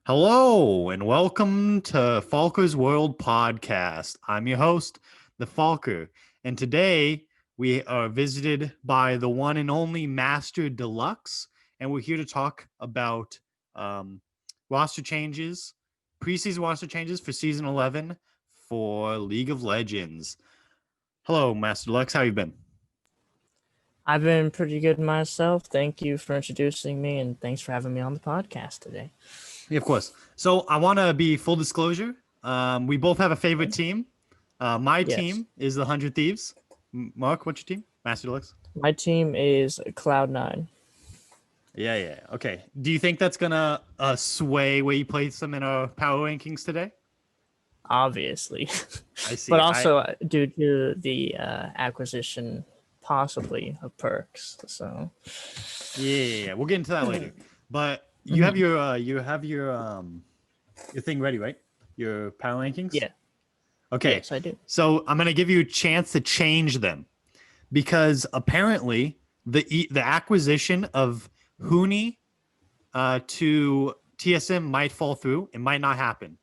Hello and welcome to Falker's World Podcast. I'm your host, the Falker, and today we are visited by the one and only MasterDelux, and we're here to talk about roster changes, preseason roster changes for Season 11 for League of Legends. Hello, MasterDelux. How you been? I've been pretty good myself. Thank you for introducing me, and thanks for having me on the podcast today. Yeah, of course. So I want to be full disclosure. We both have a favorite team. My team is the 100 Thieves. Mark, what's your team? MasterDelux? My team is Cloud9. Yeah. Okay. Do you think that's going to sway where you place them in our power rankings today? Obviously. I see. But also due to the acquisition, possibly, of Perkz. So. Yeah. We'll get into that later. But you have your thing ready, right? Your power rankings? Yeah. Okay. Yes, I do. So I'm going to give you a chance to change them because apparently the acquisition of Huni to TSM might fall through. It might not happen.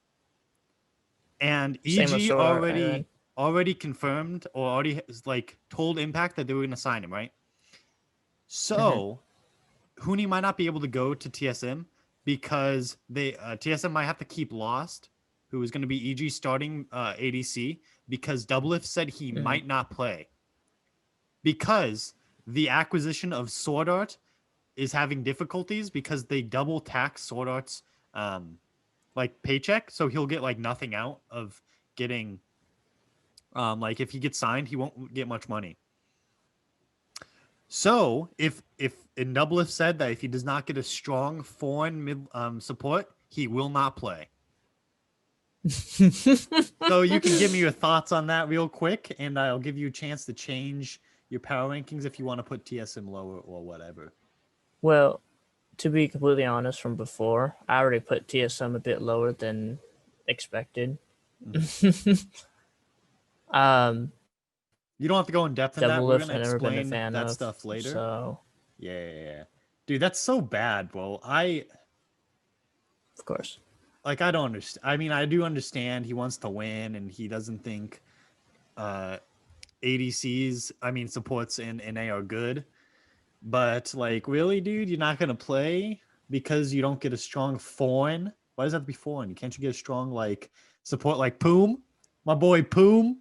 And EG already confirmed or already told Impact that they were going to sign him, right? So Huni might not be able to go to TSM because TSM might have to keep Lost, who is going to be EG starting ADC, because Doublelift said he might not play. Because the acquisition of Sword Art is having difficulties because they double tax Sword Art's paycheck, so he'll get nothing out of getting if he gets signed, he won't get much money. So if Doublelift said that if he does not get a strong foreign mid support, he will not play. So you can give me your thoughts on that real quick, and I'll give you a chance to change your power rankings if you want to put TSM lower or whatever. Well, to be completely honest, from before, I already put TSM a bit lower than expected. You don't have to go in depth in that. We're gonna explain that stuff later. So yeah, dude, that's so bad, bro. Of course. I don't understand. I mean, I do understand he wants to win, and he doesn't think ADCs, supports in NA are good. But really, dude, you're not gonna play because you don't get a strong foreign. Why does that have to be foreign? Can't you get a strong support like Poom, my boy Poom?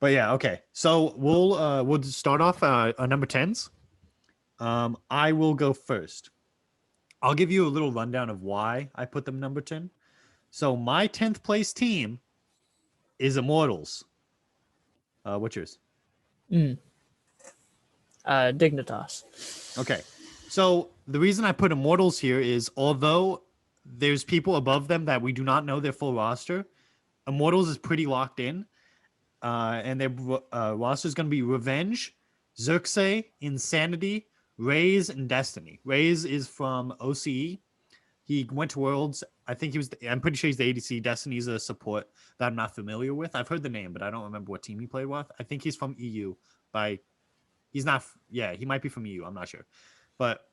But yeah, okay. So we'll start off on number 10s. I will go first. I'll give you a little rundown of why I put them number 10. So my 10th place team is Immortals. What's yours? Dignitas. Okay. So the reason I put Immortals here is although there's people above them that we do not know their full roster, Immortals is pretty locked in. And their roster is going to be Revenge, Xerxes, Insanity, Raze, and Destiny. Raze is from OCE. He went to Worlds. I think I'm pretty sure he's the ADC. Destiny's a support that I'm not familiar with. I've heard the name, but I don't remember what team he played with. I think he's from EU. He's not. Yeah, he might be from EU. I'm not sure. But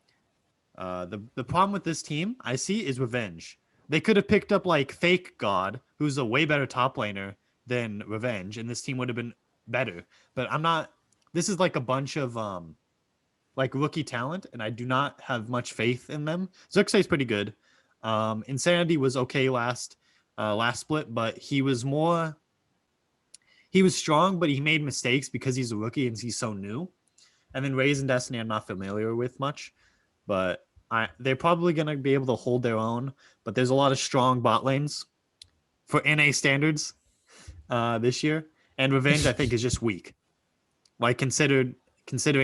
the problem with this team I see is Revenge. They could have picked up Fake God, who's a way better top laner than Revenge, and this team would have been better. But I'm not. This is a bunch of rookie talent, and I do not have much faith in them. Xerxes is pretty good. Insanity was okay last split, but he was strong, but he made mistakes because he's a rookie and he's so new. And then Raze and Destiny I'm not familiar with much, but they're probably going to be able to hold their own. But there's a lot of strong bot lanes for NA standards this year. And Revenge, I think, is just weak. Considering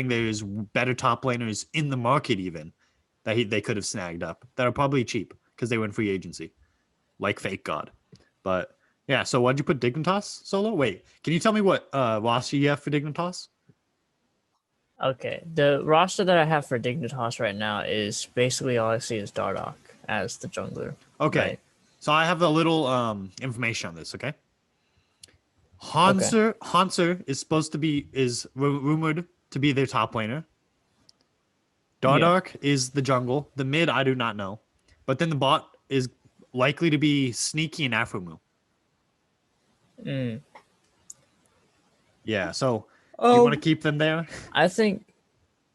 there's better top laners in the market even that they could have snagged up that are probably cheap because they went free agency, like Fake God. But yeah, so why'd you put Dignitas solo? Wait, can you tell me what roster you have for Dignitas? Okay, the roster that I have for Dignitas right now is basically all I see is Dardoch as the jungler. Okay, right? So I have a little information on this. Okay, Hanser is rumored to be their top laner. Dardoch is the jungle. The mid I do not know. But then the bot is likely to be Sneaky and Afromu. Mm. Yeah, so do you want to Oh, keep them there? I think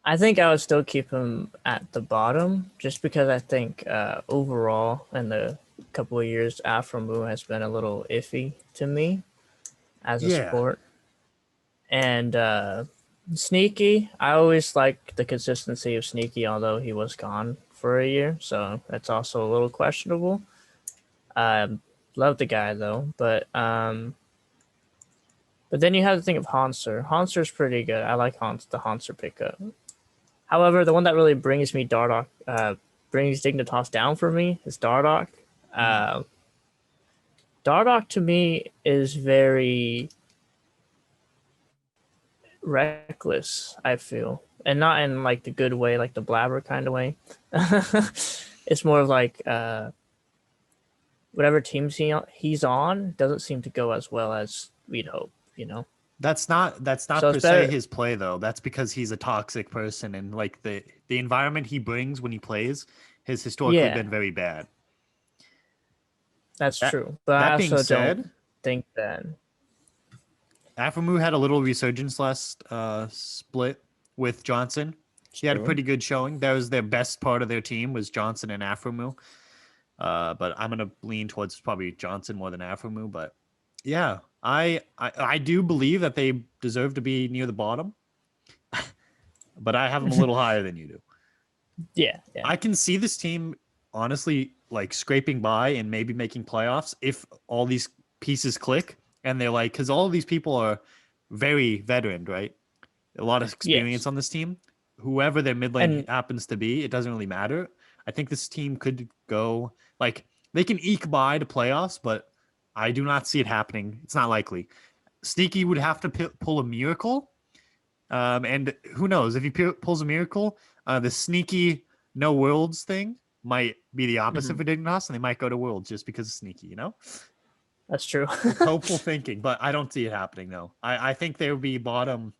I think I would still keep him at the bottom just because I think overall in the couple of years, Afromu has been a little iffy to me as a Yeah. support. And Sneaky, I always like the consistency of Sneaky, although he was gone for a year, so that's also a little questionable. Love the guy though, but then you have to think of Hanser. Hanser's pretty good. I like the Hanser pickup. However, the one that really brings me Dardoch, brings Dignitas down for me is Dardoch. Mhm. Uh, Dardoch to me is very reckless, I feel. And not in like the good way, like the blabber kind of way. It's more of like whatever teams he's on doesn't seem to go as well as we'd hope, you know? That's not So it's per se better. his play though. That's because he's a toxic person and like the environment he brings when he plays has historically Yeah, been very bad. that's That true. But I that being also said, don't think that. Afamu had a little resurgence last split with Johnson. It's He had a true. pretty good showing. That was their best part of their team was Johnson and Afamu. But I'm gonna lean towards probably Johnson more than Afamu. But yeah, I do believe that they deserve to be near the bottom, but I have them a little higher than you do. Yeah, yeah. I can see this team honestly like scraping by and maybe making playoffs if all these pieces click and they're like, because all of these people are very veteran, right? A lot of experience Yes. on this team. Whoever their mid lane And happens to be, it doesn't really matter. I think this team could go like they can eke by to playoffs, but I do not see it happening. It's not likely. Sneaky would have to pull a miracle, and who knows if he pulls a miracle, the sneaky no worlds thing might be the opposite for mhm, Dignitas, and they might go to worlds just because of sneaky. that's true. It's hopeful thinking, but I don't see it happening. No, I think they would be bottom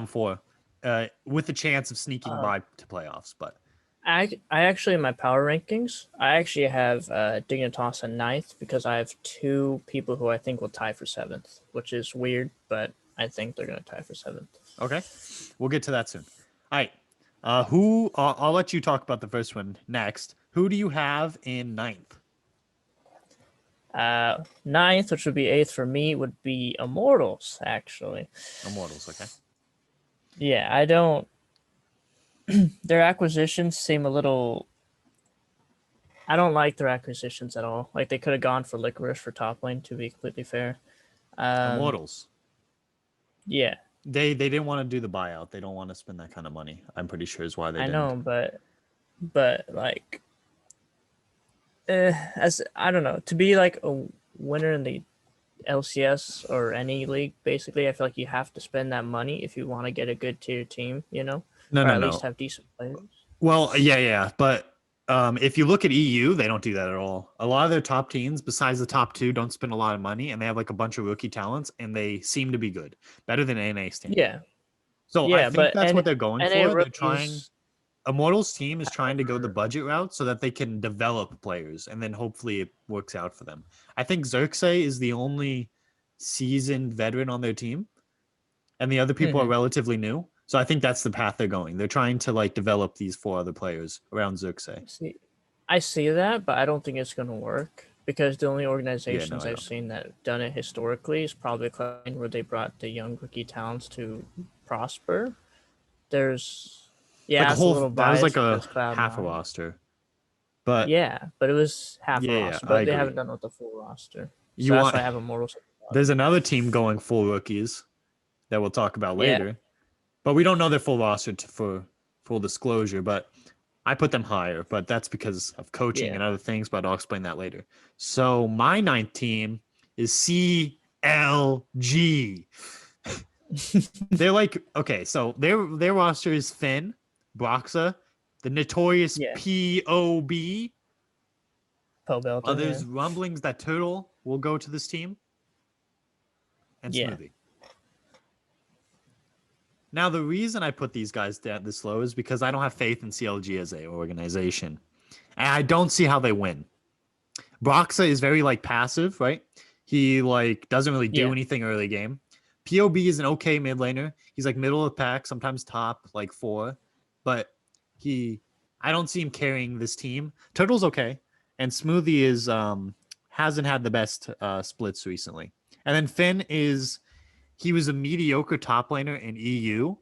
four, with the chance of sneaking uh, by to playoffs. But I actually in my power rankings, I actually have Dignitas in ninth because I have two people who I think will tie for seventh, which is weird, but I think they're gonna tie for seventh. okay, we'll get to that soon. All right, who? I'll let you talk about the first one next. Who do you have in ninth? Ninth, which would be eighth for me, would be Immortals, actually. Immortals. Okay. Yeah, I don't. Their acquisitions seem a little. I don't like their acquisitions at all. Like they could have gone for Licorice for top lane, to be completely fair. Um, Immortals. yeah, They didn't want to do the buyout. They don't want to spend that kind of money. I'm pretty sure is why they I didn't. know, but like, as I don't know, to be like a winner in the LCS or any league, basically, I feel like you have to spend that money if you want to get a good tier team, you know, No, or no, at least no. have decent players. Well, yeah. But if you look at EU, they don't do that at all. A lot of their top teams, besides the top two, don't spend a lot of money, and they have like a bunch of rookie talents, and they seem to be good, better than NA standard. Yeah, So I yeah, think but that's what they're going NA for. They're trying. rookies, Immortals team is trying to go the however, budget route so that they can develop players, and then hopefully it works out for them. I think Xerxes is the only seasoned veteran on their team, and the other people are mhm. relatively new. So I think that's the path they're going. They're trying to like develop these four other players around Xerxes. See, I see that, but I don't think it's going to work because the only Yeah, no, organizations I I've don't. seen that have done it historically is probably Cloud9, where they brought the young rookie talents to prosper. There's, Like yeah, a it's a whole little that was biased like because a half a Cloud9. roster. But Yeah, but it was half a yeah, roster, I but they haven't agree. done it with the full roster. So You that's want why I have Immortals at the there's bottom. another team going full rookies that we'll talk about Yeah, later. But we don't know their full roster for full disclosure, but I put them higher, but that's because of coaching yeah. and other things, but I'll explain that later. So my ninth team is CLG. They're like, okay, so their roster is Finn, Broxa, the notorious Yeah, POB. Poe Belter, yeah. There's rumblings that Turtle will go to this team, and Yeah. Smoothie. Now, the reason I put these guys down this low is because I don't have faith in CLG as a organization. And I don't see how they win. Broxa is very like passive, right? He like doesn't really do Yeah. anything early game. POB is an okay mid laner. He's like middle of the pack, sometimes top like 4, but I don't see him carrying this team. Turtle's okay, and Smoothie is hasn't had the best splits recently. And then Finn he was a mediocre top laner in EU,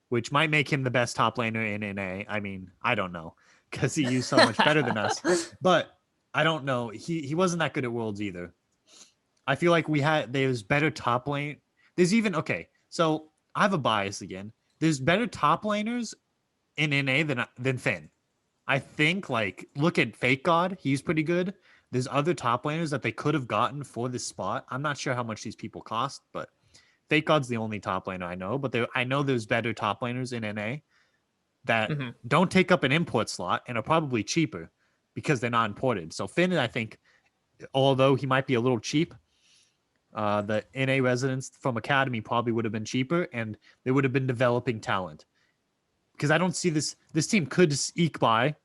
which might make him the best top laner in NA. I mean, I don't know because he used so much better than us, but I don't know. He wasn't that good at Worlds either. I feel like there's better top lane. There's even okay. So I have a bias again. There's better top laners in NA than Finn. I think like look at Fake God. He's pretty good. There's other top laners that they could have gotten for this spot. I'm not sure how much these people cost, but Fake God's the only top laner I know. But I know there's better top laners in NA that don't take up an import slot and are probably cheaper because they're not imported. So Finn, I think, although he might be a little cheap, the NA residents from Academy probably would have been cheaper, and they would have been developing talent. Because I don't see this team could just eke by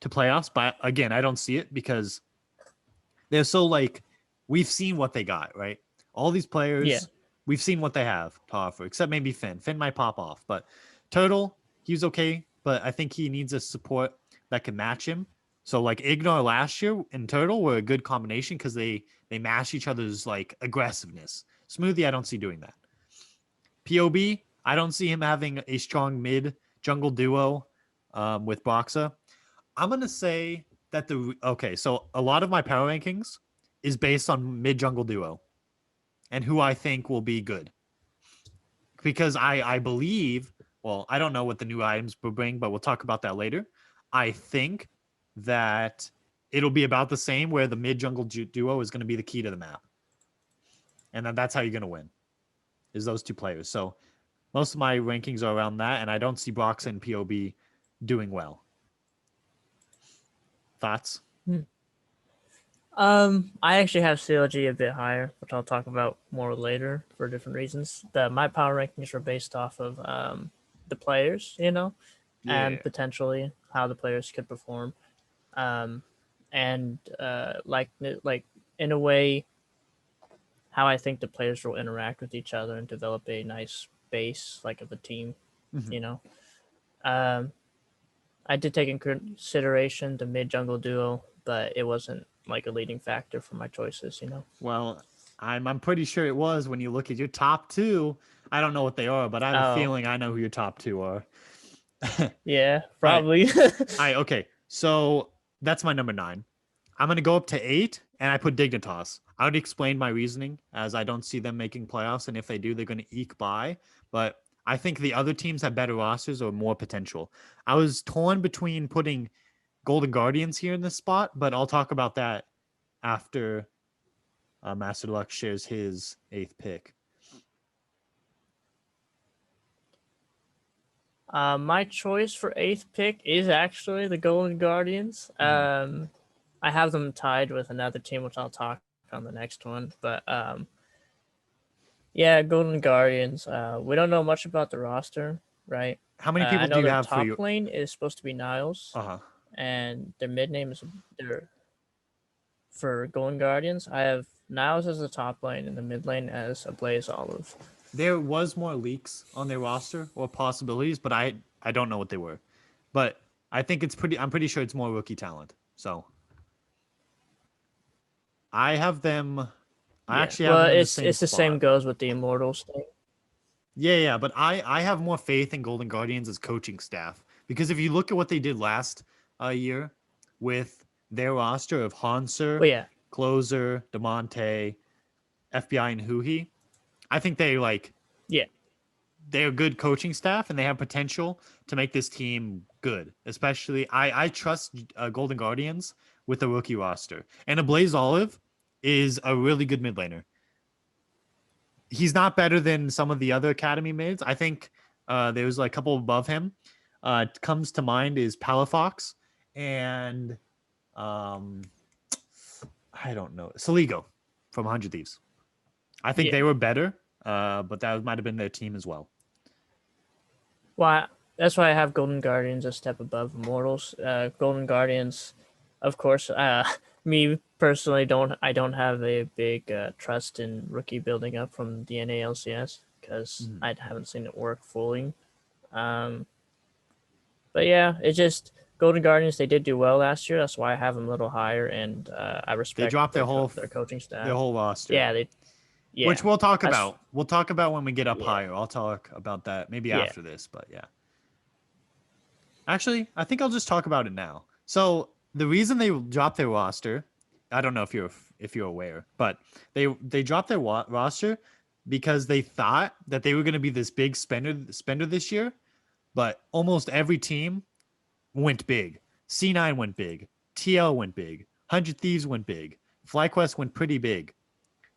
to playoffs, but again, I don't see it because they're so like we've seen what they got, right? All these players, we've seen what they have to offer, except maybe Finn. Finn might pop off, but Turtle, he's okay, but I think he needs a support that can match him. So like Ignore last year and Turtle were a good combination because they mash each other's like aggressiveness. Smoothie, I don't see doing that. POB, I don't see him having a strong mid jungle duo with Broxa. I'm gonna say that so a lot of my power rankings is based on mid jungle duo and who I think will be good. Because I believe, well, I don't know what the new items will bring, but we'll talk about that later. I think that it'll be about the same where the mid jungle duo is going to be the key to the map. And then that's how you're going to win, is those two players. So most of my rankings are around that, and I don't see Brox and POB doing well. Thoughts? I actually have CLG a bit higher, which I'll talk about more later for different reasons. My power rankings are based off of the players, and potentially how the players could perform. And like in a way, how I think the players will interact with each other and develop a nice base, like of a team, I did take in consideration the mid jungle duo, but it wasn't like a leading factor for my choices, Well, I'm pretty sure it was when you look at your top 2. I don't know what they are, but I have a feeling I know who your top 2 are. Yeah, probably. All right, okay. So that's my number 9. I'm going to go up to 8, and I put Dignitas. I would explain my reasoning, as I don't see them making playoffs, and if they do, they're going to eke by. But I think the other teams have better rosters or more potential. I was torn between putting Golden Guardians here in this spot, but I'll talk about that after MasterDelux shares his 8th pick. My choice for 8th pick is actually the Golden Guardians. I have them tied with another team, which I'll talk on the next one. But yeah, Golden Guardians. We don't know much about the roster, right? How many people do you have for your top lane is supposed to be Niles, and their mid name is for Golden Guardians. I have Niles as the top lane and the mid lane as a Blaze Olive. There was more leaks on their roster or possibilities, but I don't know what they were. But I think I'm pretty sure it's more rookie talent. So I have them. I actually have them in the same it's the spot. same goes with the Immortals thing. Yeah, but I have more faith in Golden Guardians as coaching staff because if you look at what they did last year with their roster of Hanser, Closer, Demonte, FBI, and Huhi, I think they're a good coaching staff and they have potential to make this team good. Especially, I trust Golden Guardians with a rookie roster, and a Blaze Olive is a really good mid laner. He's not better than some of the other academy mids. I think there's like a couple above him. Comes to mind is Palafox and I don't know, Saligo from 100 Thieves. I think they were better, but that might have been their team as well. Well, that's why I have Golden Guardians a step above Immortals. Golden Guardians, of course. Me personally, don't have a big trust in rookie building up from DNA LCS because Mhm. I haven't seen it work fully. Um, but yeah, it just Golden Guardians. They did do well last year. That's why I have them a little higher, and I They respect dropped their coaching their staff. whole roster, Yeah, which yeah. we'll talk That's about. We'll talk about when we get up yeah, higher. I'll talk about that maybe yeah. after this, but yeah. Actually, I think I'll just talk about it now. So the reason they dropped their roster, I don't know if you're aware, but they dropped their roster because they thought that they were going to be this big spender this year, but almost every team went big. C9 went big, TL went big, 100 Thieves went big, FlyQuest went pretty big.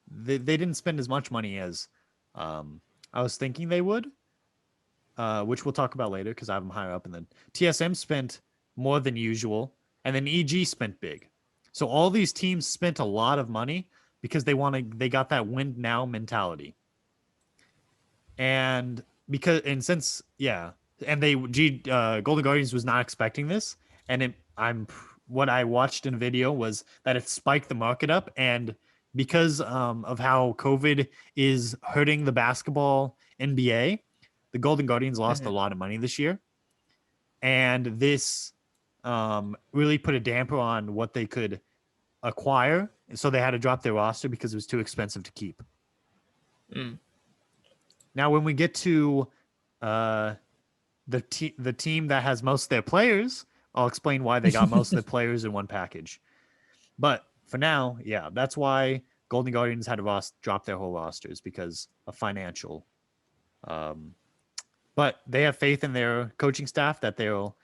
They didn't spend as much money as I was thinking they would, which we'll talk about later because I have them higher up. And then TSM spent more than usual, and then EG spent big. So all these teams spent a lot of money because they got that win now mentality. And since yeah, and Golden Guardians was not expecting this, and what I watched in a video was that it spiked the market up, and because of how COVID is hurting the basketball NBA, the Golden Guardians lost a Mhm. lot of money this year, and this really put a damper on what they could acquire. So they had to drop their roster because it was too expensive to keep. Mm. Now, when we get to uh, the team that has most of their players, I'll explain why they got most of the players in one package. But for now, yeah, that's why Golden Guardians had to drop their whole rosters because of financial. Um, but they have faith in their coaching staff that they'll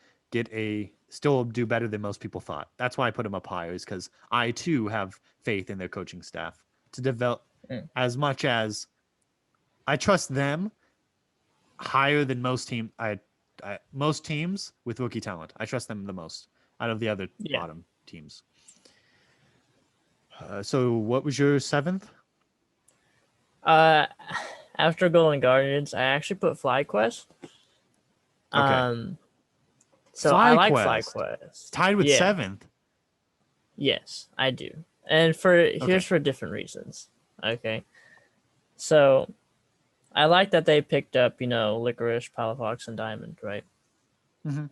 still do better than most people thought. That's why I put them up higher, is because I too have faith in their coaching staff to develop Mm. as much as I trust them higher than most teams with rookie talent. I trust them the most out of the other Yeah. bottom teams. So what was your seventh? Uh, after Golden Guardians, I actually put FlyQuest. Okay, So I like FlyQuest FlyQuest. tied with Yeah. seventh. Yes, I do. And Okay, here's for different reasons. Okay. So I like that they picked up, Licorice, Palafox, and Diamond, right? mm-hmm.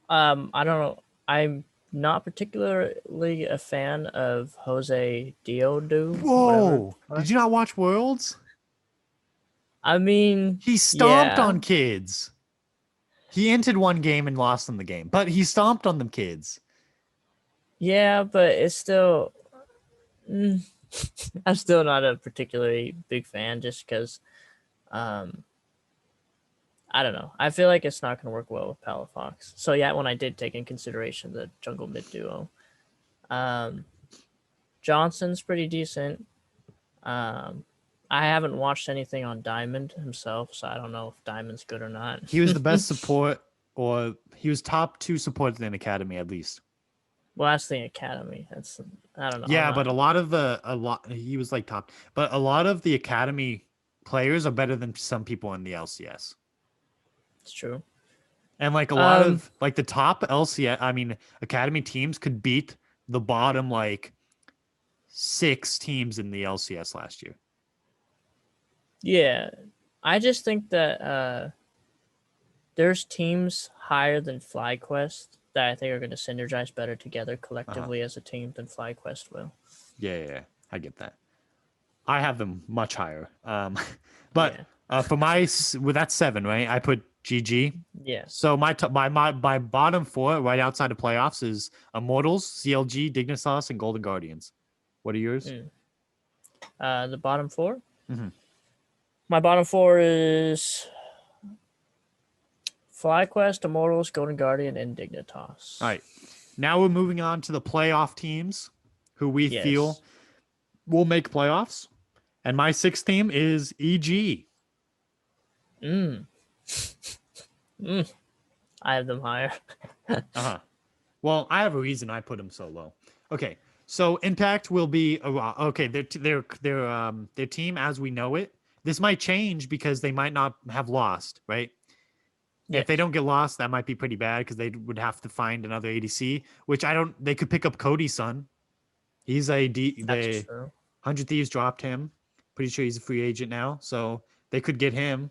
I don't know. I'm not particularly a fan of Jose Diodu, whatever. Whoa! Did you not watch Worlds? I mean, He stomped yeah. on kids. He entered one game and lost them the game, but he stomped on them kids. Yeah, but it's still mm, I'm still not a particularly big fan just because um I don't know. I feel like it's not going to work well with Palafox. So yeah, when I did take in consideration the jungle mid duo, um, Johnson's pretty decent. Um, I haven't watched anything on Diamond himself, so I don't know if Diamond's good or not. He was the best support, or he was top 2 support in academy at least. Well, that's the academy. That's I don't know. Yeah, but a lot he was like top, but a lot of the academy players are better than some people in the LCS. It's true. And like a lot Um, of like the top LCS, I mean, academy teams could beat the bottom like 6 teams in the LCS last year. yeah, I just think that there's teams higher than FlyQuest that I think are going to synergize better together collectively as a team than FlyQuest will. Yeah, I get that. I have them much higher. But Yeah. for with that 7, right? I put GG. Yeah. So my bottom 4 right outside of playoffs is Immortals, CLG, Dignitas, and Golden Guardians. What are yours? The bottom 4? Mhm. My bottom 4 is FlyQuest, Immortals, Golden Guardian, and Dignitas. All right. Now we're moving on to the playoff teams who we feel Yes. will make playoffs. And my 6th team is EG. I have them higher. Uh-huh. Well, I have a reason I put them so low. Okay. So Impact will be okay, their team as we know it. This might change because they might not have lost, right? If they Yes, don't get lost, that might be pretty bad because they would have to find another ADC, which I don't. They could pick up Cody's son. He's that's the true. 100 Thieves dropped him. Pretty sure he's a free agent now, so they could get him,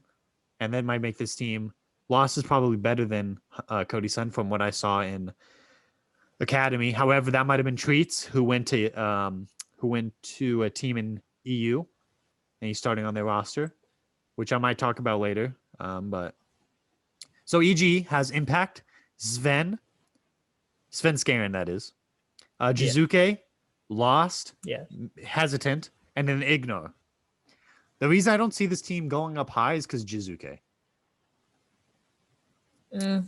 and then might make this team. Lost is probably better than Cody's son from what I saw in Academy. However, that might have been Treats who went to a team in EU, and he's starting on their roster, which I might talk about later. But so EG has Impact, Sven Skaren, that is, Yeah, Jizuke, Lost, yeah. Hesitant, and then Ignore. The reason I don't see this team going up high is because Jizuke. Mm,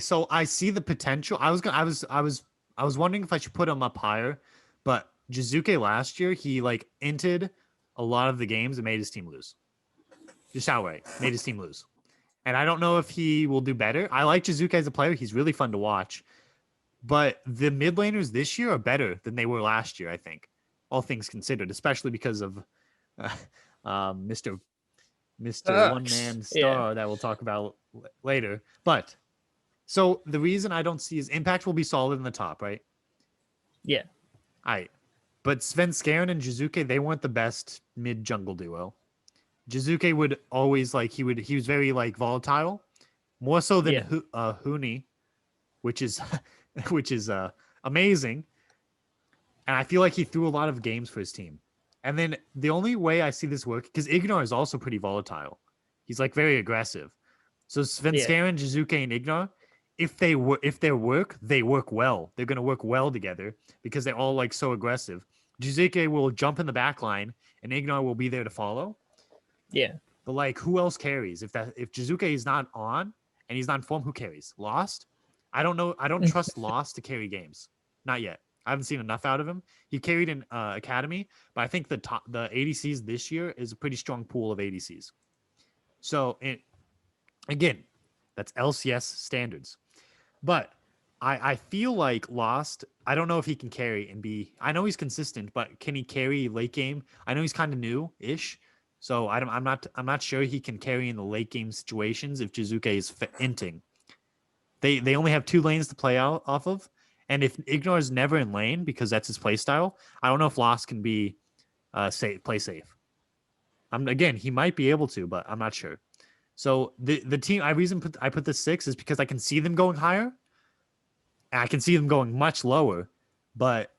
So I see the potential. I was wondering if I should put him up higher, but Jizuke last year he like inted a lot of the games and made his team lose. Just outright made his team lose. And I don't know if he will do better. I like Jizuke as a player. He's really fun to watch. But the mid laners this year are better than they were last year, I think. All things considered, especially because of Mr. One Perkz. Man Yeah, Star that we'll talk about later. But so the reason I don't see his impact will be solid in the top, right? yeah, All right. But Sven Skaren and Jizuke, they weren't the best mid jungle duo. Jizuke would always he was very like volatile, more so than yeah. Huni, which is which is amazing. And I feel like he threw a lot of games for his team. And then the only way I see this work, because Ignore is also pretty volatile. He's like very aggressive. So Yeah. Svenskeren, Jizuke, and Ignore, if they work, they work well. They're gonna work well together because they're all like so aggressive. Jizuke will jump in the back line and Ignore will be there to follow. Yeah. But like who else carries? If Jizuke is not on and he's not in form, who carries? Lost? I don't know. I don't trust Lost to carry games. Not yet. I haven't seen enough out of him. He carried in Academy, but I think the ADCs this year is a pretty strong pool of ADCs. So again, that's LCS standards. But I feel like Lost. I don't know if he can carry and be. I know he's consistent, but can he carry late game? I know he's kind of new-ish, so I'm not sure he can carry in the late game situations if Jizuke is inting. They only have 2 lanes to play out off of, and if Ignore is never in lane because that's his play style, I don't know if Lost can be play safe. Again, he might be able to, but I'm not sure. So the team I put the 6 is because I can see them going higher. And I can see them going much lower, but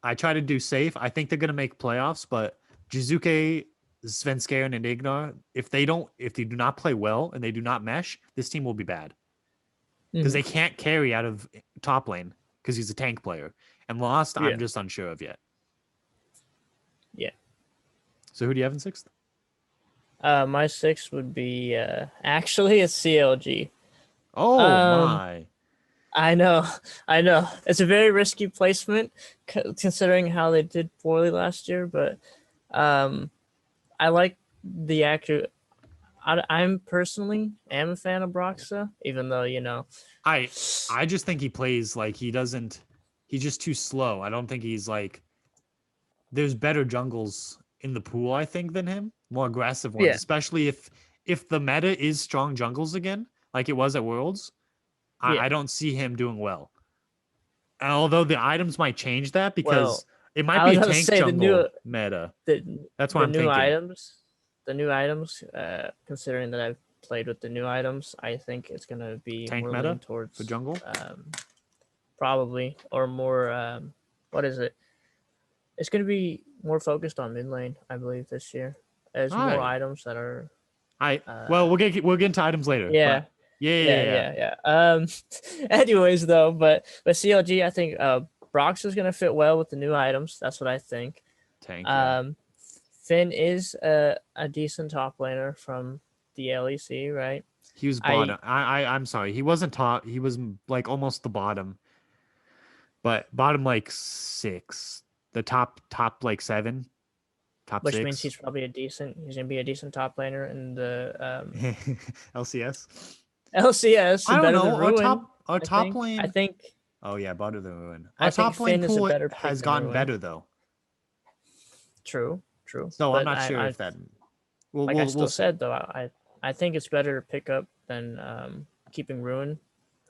I try to do safe. I think they're gonna make playoffs, but Jizuke, Svenskeren, and Ignore, if they do not play well and they do not mesh, this team will be bad. Because they can't carry out of top lane because he's a tank player. And Lost, Yeah. I'm just unsure of yet. Yeah. So who do you have in 6th? My 6 would be actually a CLG. Oh my. I know, I know. It's a very risky placement considering how they did poorly last year, but I like the actor. I'm personally am a fan of Broxa, even though I just think he plays like he doesn't. He's just too slow. I don't think he's like. There's better jungles in the pool, I think, than him. More aggressive ones, Yeah. especially if the meta is strong jungles again, like it was at Worlds. Yeah. I don't see him doing well. And although the items might change that because Well, it might I be was a going to tank say jungle meta. That's what the I'm new thinking. items, considering that I've played with the new items, I think it's going to be Tank more meta lean towards for jungle. Probably, or more what is it? It's going to be more focused on mid lane, I believe, this year. There's more Hi. items that are Well, we'll get into items later. yeah. But yeah. Anyways, though, but CLG, I think Brox is gonna fit well with the new items. That's what I think. Tank, yeah. Finn is a decent top laner from the LEC, right? He was bottom. I'm sorry. He wasn't top. He was like almost the bottom. But bottom like 6. The top like 7. Top Which 6. means he's probably he's gonna be a decent top laner in the LCS. LCS. I don't Better know. than Ruin. Our top lane. I think. Oh yeah, better than Ruin. I Our think top lane Finn is a pool better pick has than gotten Ruin. better though. True. So I'm But not sure if that. I still said though, I think it's better to pick up than keeping Ruin.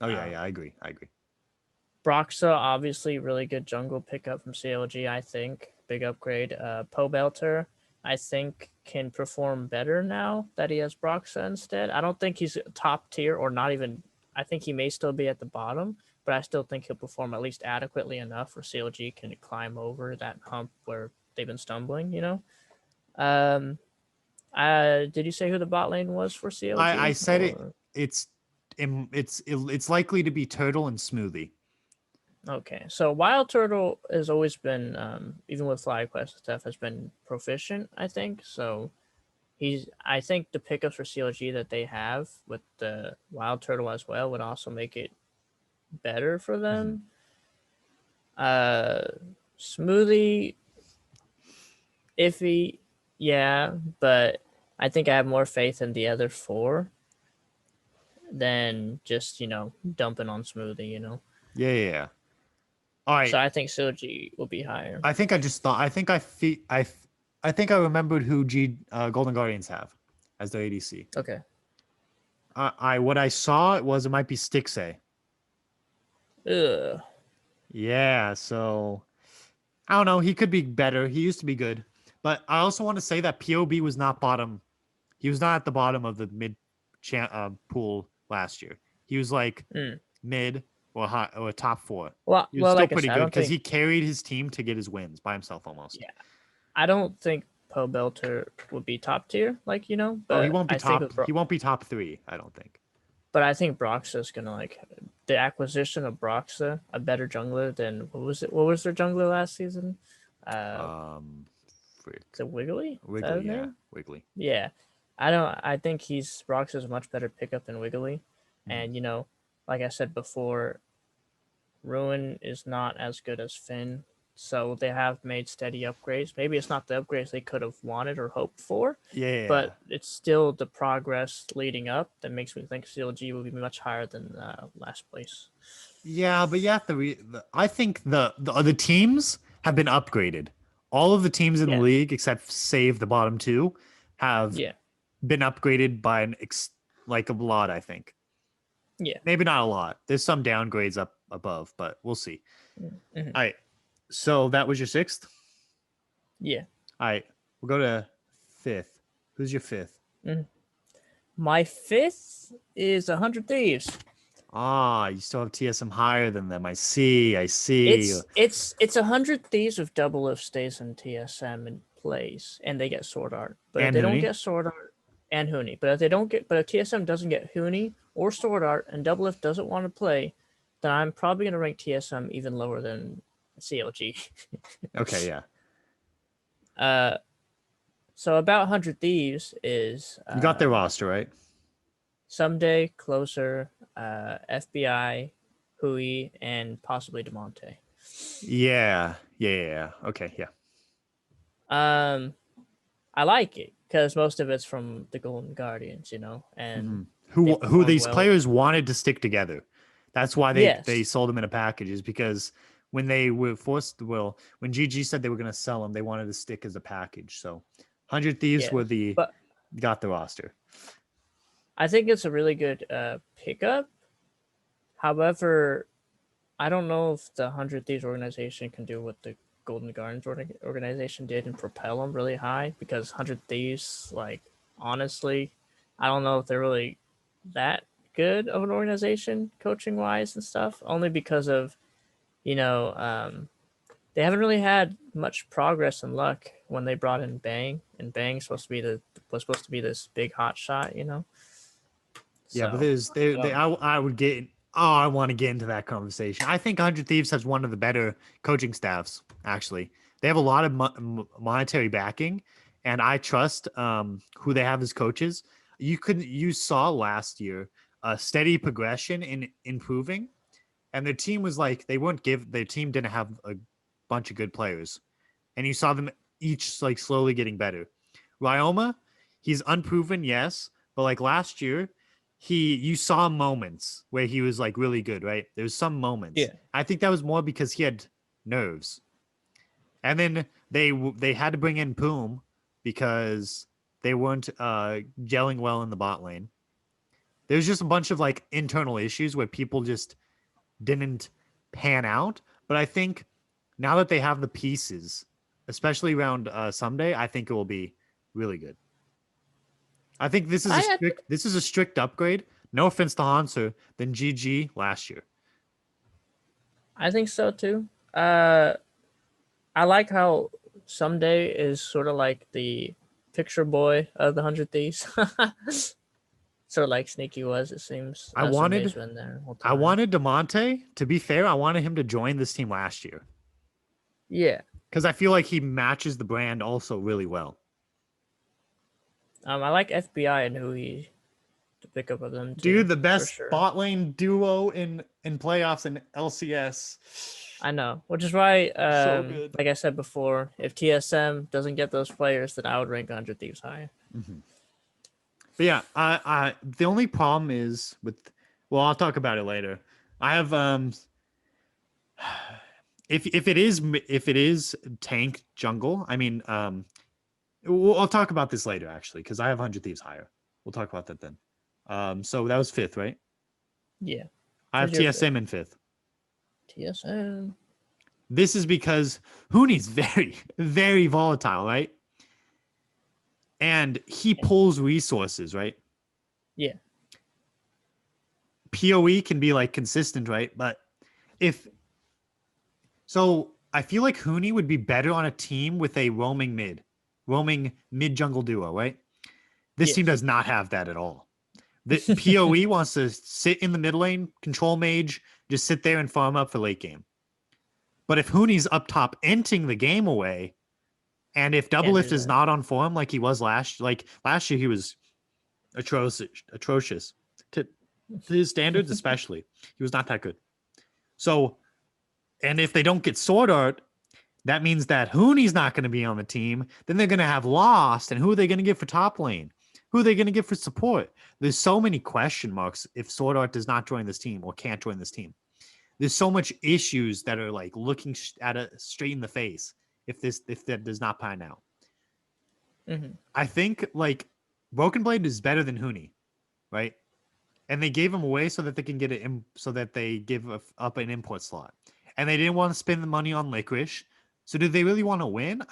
Oh yeah, I agree. Broxa, obviously, really good jungle pickup from CLG, I think. Big upgrade. Pobelter, I think, can perform better now that he has Broxa instead. I don't think he's top tier or not even. I think he may still be at the bottom, but I still think he'll perform at least adequately enough where CLG can climb over that hump where they've been stumbling, you know? Did you say who the bot lane was for CLG? I said or... it's likely to be Turtle and Smoothie. Okay, so Wild Turtle has always been, even with FlyQuest and stuff, has been proficient, I think. So I think the pickups for CLG that they have with the Wild Turtle as well would also make it better for them. Smoothie, iffy, yeah, but I think I have more faith in the other 4 than just, dumping on Smoothie, Yeah. All right. So I think CLG will be higher. I think I remembered who Golden Guardians have as their ADC. Okay. What I saw it might be Stixay. Ugh. Yeah, so I don't know. He could be better. He used to be good, but I also want to say that POB was not bottom. He was not at the bottom of the mid pool last year. He was like mid or high or top 4. Well, He was still like pretty I said, good because he carried his team to get his wins by himself almost. Yeah, I don't think Pobelter would be top tier, but he won't be he won't be top 3. I don't think. But I think Broxa is gonna the acquisition of Broxa, a better jungler than what was it? What was their jungler last season? Is it Wiggly? Wiggly, yeah, Wiggly. Yeah, I think Broxa is a much better pickup than Wiggly, and like I said before, Ruin is not as good as Finn. So they have made steady upgrades. Maybe it's not the upgrades they could have wanted or hoped for. Yeah. But it's still the progress leading up that makes me think CLG will be much higher than last place. Yeah, but you have to I think the other teams have been upgraded. All of the teams in the league, except save the bottom 2, have been upgraded by a lot, I think. Yeah. Maybe not a lot. There's some downgrades up above, but we'll see. All right. So that was your 6th? Yeah. All right. We'll go to 5th. Who's your 5th? My 5th is 100 Thieves. You still have TSM higher than them. I see. It's 100 Thieves if Double Lift stays in TSM in place and they get Sword Art. But if they don't get Sword Art and Huni, but if TSM doesn't get Huni or Sword Art and Double Lift doesn't want to play, then I'm probably gonna rank TSM even lower than CLG. Okay, yeah. So about 100 Thieves is you got their roster, right? Someday, Closer, FBI, Hui, and possibly Demonte. Yeah. Okay, yeah. I like it because most of it's from the Golden Guardians, and who these players wanted to stick together. That's why they sold them in a package, is because when they were forced, when GG said they were going to sell them, they wanted to stick as a package. So 100 Thieves got the roster. I think it's a really good pickup. However, I don't know if the 100 Thieves organization can do what the Golden Guardians organization did and propel them really high, because 100 Thieves, honestly, I don't know if they're really that good of an organization coaching wise and stuff, only because of they haven't really had much progress and luck when they brought in Bang, and Bang was supposed to be this big hot shot, Yeah, so, but I want to get into that conversation. I think 100 Thieves has one of the better coaching staffs, actually. They have a lot of monetary backing, and I trust who they have as coaches. You saw last year a steady progression in improving, and their team was their team didn't have a bunch of good players, and you saw them each slowly getting better. Ryoma, he's unproven, yes, but last year, you saw moments where he was really good, right? There's some moments. Yeah. I think that was more because he had nerves. And then they had to bring in Poom because they weren't gelling well in the bot lane. There's just a bunch of like internal issues where people just didn't pan out. But I think now that they have the pieces, especially around someday, I think it will be really good. I think I this is a strict upgrade. No offense to Hanser, than GG last year. I think so too. I like how Someday is sort of like the picture boy of the 100 Thieves. Sort of like Sneaky was, it seems. I Sunday's wanted been there the whole I time. wanted DeMonte, to be fair, I wanted him to join this team last year. Yeah. Because I feel like he matches the brand also really well. I like FBI and who he to pick up of them too. Dude, the For best sure. bot lane duo in playoffs in LCS. I know. Which is why, So good. like I said before, if TSM doesn't get those players, then I would rank 100 Thieves higher. Mm-hmm. But yeah, the only problem is with, well, I'll talk about it later. I have if it is tank jungle, I mean I'll talk about this later actually because I have 100 Thieves higher. We'll talk about that then. So that was 5th, right? Yeah. I have TSM in 5th. TSM. This is because Hooney's very, very volatile, right? And he pulls resources, right? Yeah. PoE can be like consistent, right? But I feel like Hooney would be better on a team with a roaming mid jungle duo, right? This team does not have that at all. The PoE wants to sit in the mid lane, control mage, just sit there and farm up for late game. But if Hooney's up top inting the game away, and if Doublelift is not on form like he was last year, he was atrocious to his standards, especially. He was not that good. So, and if they don't get Sword Art, that means that Hooney's not going to be on the team. Then they're going to have Lost, and who are they going to get for top lane? Who are they going to get for support? There's so many question marks if Sword Art does not join this team or can't join this team. There's so much issues that are like looking at it straight in the face if that does not pan out. Mm-hmm. I think like Broken Blade is better than Hooney, right? And they gave him away so that they can get it so that they give up an import slot. And they didn't want to spend the money on Licorice. So did they really want to win?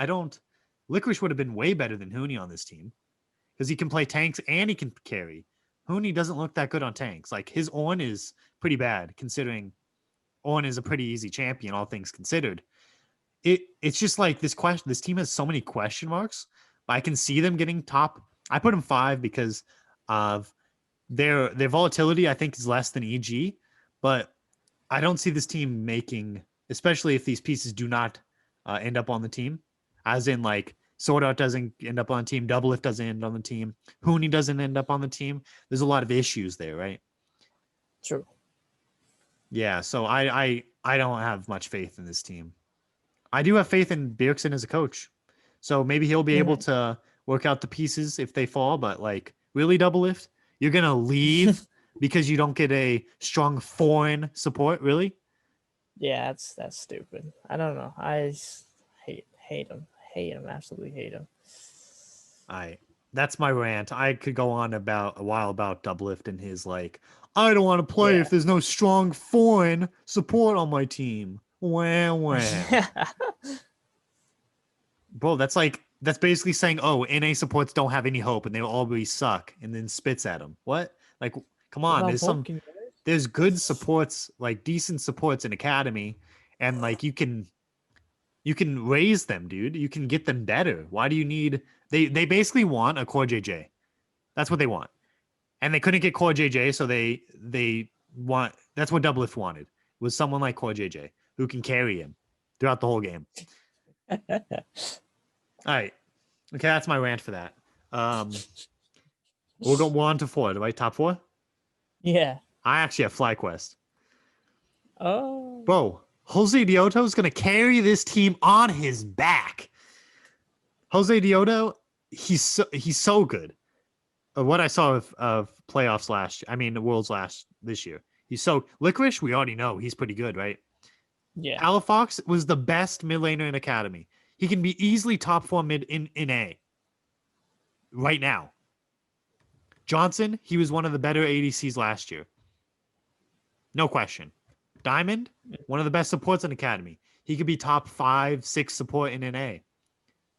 Licorice would have been way better than Hooney on this team because he can play tanks and he can carry. Hooney doesn't look that good on tanks. Like his Ornn is pretty bad considering Ornn is a pretty easy champion, all things considered. It's just like this team has so many question marks. But I can see them getting top. I put them 5 because of their volatility. I think is less than EG, but I don't see this team making, especially if these pieces do not end up on the team, as in like Sword Art doesn't end up on the team, Doublelift doesn't end on the team, Hooney doesn't end up on the team. There's a lot of issues there, right? True. Yeah, so I don't have much faith in this team. I do have faith in Bjergsen as a coach. So maybe he'll be able to work out the pieces if they fall, but like really Doublelift, you're going to leave because you don't get a strong foreign support, really? Yeah, that's stupid. I don't know. I hate him. Hate him. Absolutely hate him. That's my rant. I could go on about a while about Doublelift and his like, I don't want to play if there's no strong foreign support on my team. Wah, wah. Bro, that's basically saying, oh, NA supports don't have any hope and they'll always suck, and then spits at them. What? Like, come on, there's good supports, like decent supports in Academy, and like you can raise them, dude. You can get them better. Why do you need they basically want a core JJ. That's what they want. And they couldn't get core JJ, so they want that's what Doublelift wanted, was someone like core JJ who can carry him throughout the whole game. All right. Okay, that's my rant for that. We'll go on to 4, right? Top 4? Yeah. I actually have FlyQuest. Oh. Bro, Jose Dioto is going to carry this team on his back. Jose Dioto, he's so good. What I saw of playoffs Worlds this year. Licorice, we already know he's pretty good, right? Yeah. Alafox was the best mid laner in Academy. He can be easily top 4 mid in A right now. Johnson, he was one of the better ADCs last year. No question. Diamond, one of the best supports in Academy. He could be top 5, 6 support in NA.